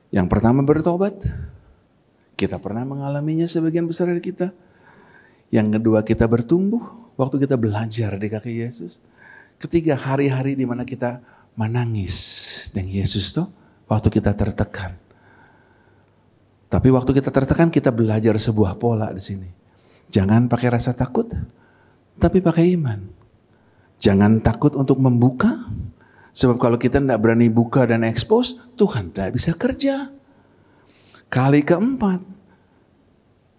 Yang pertama bertobat. Kita pernah mengalaminya sebagian besar dari kita. Yang kedua kita bertumbuh waktu kita belajar di kaki Yesus. Ketiga hari-hari di mana kita menangis dengan Yesus tuh waktu kita tertekan. Tapi waktu kita tertekan kita belajar sebuah pola di sini. Jangan pakai rasa takut, tapi pakai iman. Jangan takut untuk membuka. Sebab kalau kita tidak berani buka dan expose, Tuhan tidak bisa kerja. Kali keempat,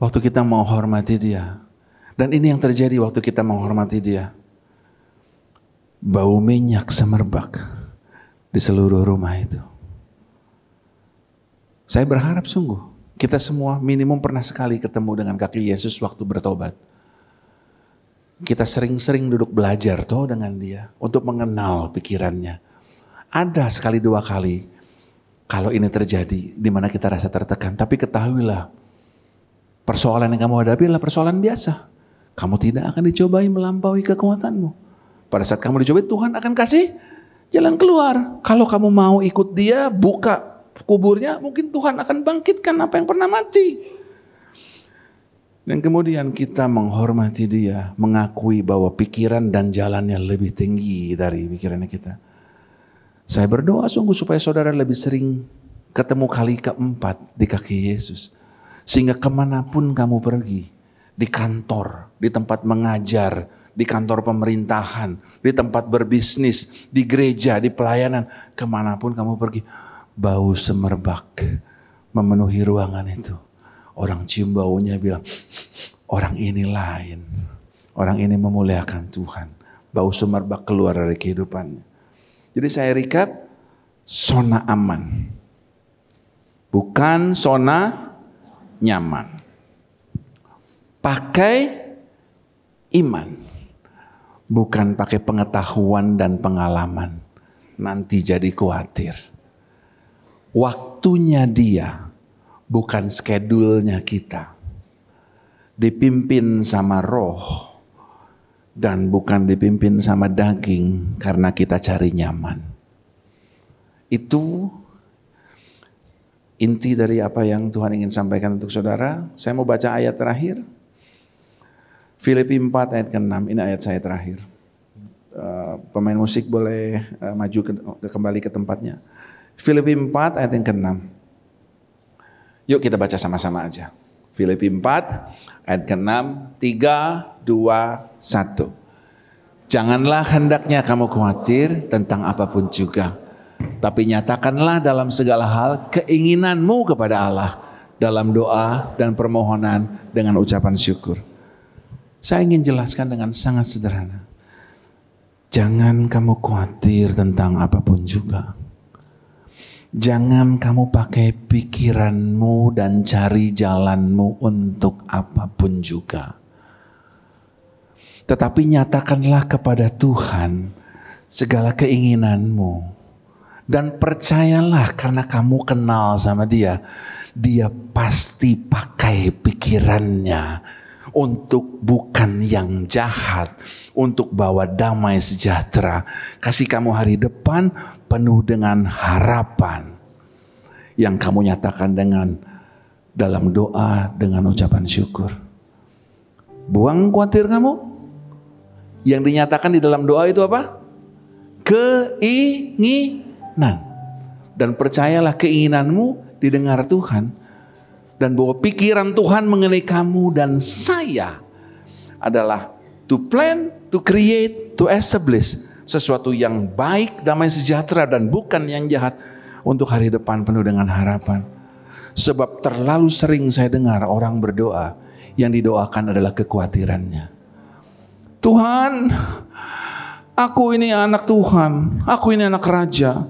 waktu kita menghormati Dia. Dan ini yang terjadi waktu kita menghormati Dia. Bau minyak semerbak di seluruh rumah itu. Saya berharap sungguh, kita semua minimum pernah sekali ketemu dengan kaki Yesus waktu bertobat. Kita sering-sering duduk belajar toh dengan Dia untuk mengenal pikirannya. Ada sekali dua kali kalau ini terjadi di mana kita rasa tertekan, tapi ketahuilah persoalan yang kamu hadapi adalah persoalan biasa. Kamu tidak akan dicobai melampaui kekuatanmu. Pada saat kamu dicobai, Tuhan akan kasih jalan keluar. Kalau kamu mau ikut Dia, buka kuburnya, mungkin Tuhan akan bangkitkan apa yang pernah mati. Dan kemudian kita menghormati Dia, mengakui bahwa pikiran dan jalannya lebih tinggi dari pikirannya kita. Saya berdoa sungguh supaya saudara lebih sering ketemu kali keempat di kaki Yesus. Sehingga kemanapun kamu pergi, di kantor, di tempat mengajar, di kantor pemerintahan, di tempat berbisnis, di gereja, di pelayanan, kemanapun kamu pergi, bau semerbak memenuhi ruangan itu. Orang cium baunya bilang, orang ini lain. Orang ini memuliakan Tuhan. Bau semerbak keluar dari kehidupannya. Jadi saya recap, zona aman. Bukan zona nyaman. Pakai iman. Bukan pakai pengetahuan dan pengalaman. Nanti jadi khawatir. Waktunya Dia. Bukan skedulnya kita. Dipimpin sama roh. Dan bukan dipimpin sama daging karena kita cari nyaman. Itu inti dari apa yang Tuhan ingin sampaikan untuk saudara. Saya mau baca ayat terakhir. Filipi 4 ayat ke-6. Ini ayat saya terakhir. Pemain musik boleh maju kembali ke tempatnya. Filipi 4 ayat yang ke-6. Yuk kita baca sama-sama aja. Filipi 4 ayat ke-6, 3, 2, 1. Janganlah hendaknya kamu khawatir tentang apapun juga. Tapi nyatakanlah dalam segala hal keinginanmu kepada Allah. Dalam doa dan permohonan dengan ucapan syukur. Saya ingin jelaskan dengan sangat sederhana. Jangan kamu khawatir tentang apapun juga. Jangan kamu pakai pikiranmu dan cari jalanmu untuk apapun juga. Tetapi nyatakanlah kepada Tuhan segala keinginanmu. Dan percayalah karena kamu kenal sama Dia. Dia pasti pakai pikirannya untuk bukan yang jahat. Untuk bawa damai sejahtera. Kasih kamu hari depan penuh dengan harapan yang kamu nyatakan dengan dalam doa dengan ucapan syukur. Buang khawatir kamu. Yang dinyatakan di dalam doa itu apa? Keinginan. Dan percayalah keinginanmu didengar Tuhan. Dan bahwa pikiran Tuhan mengenai kamu dan saya adalah to plan, to create, to establish sesuatu yang baik, damai sejahtera dan bukan yang jahat untuk hari depan penuh dengan harapan. Sebab terlalu sering saya dengar orang berdoa yang didoakan adalah kekhawatirannya. Tuhan, aku ini anak Tuhan, aku ini anak raja.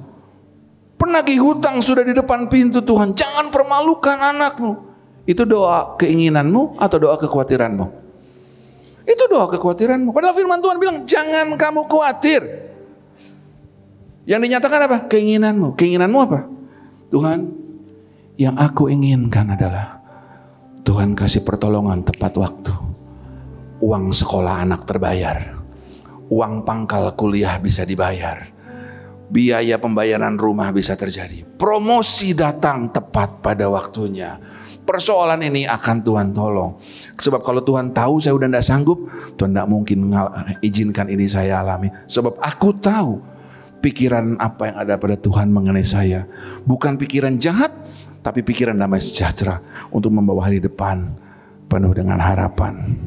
Penagih hutang sudah di depan pintu Tuhan, jangan permalukan anakmu. Itu doa keinginanmu atau doa kekhawatiranmu? Itu doa kekhawatiranmu. Padahal firman Tuhan bilang, jangan kamu khawatir. Yang dinyatakan apa? Keinginanmu. Keinginanmu apa? Tuhan, yang aku inginkan adalah Tuhan kasih pertolongan tepat waktu. Uang sekolah anak terbayar. Uang pangkal kuliah bisa dibayar. biaya pembayaran rumah bisa terjadi. Promosi datang tepat pada waktunya. Persoalan ini akan Tuhan tolong. Sebab kalau Tuhan tahu saya udah tidak sanggup, Tuhan tidak mungkin izinkan ini saya alami. Sebab aku tahu pikiran apa yang ada pada Tuhan mengenai saya. Bukan pikiran jahat, tapi pikiran damai sejahtera untuk membawa hari depan penuh dengan harapan.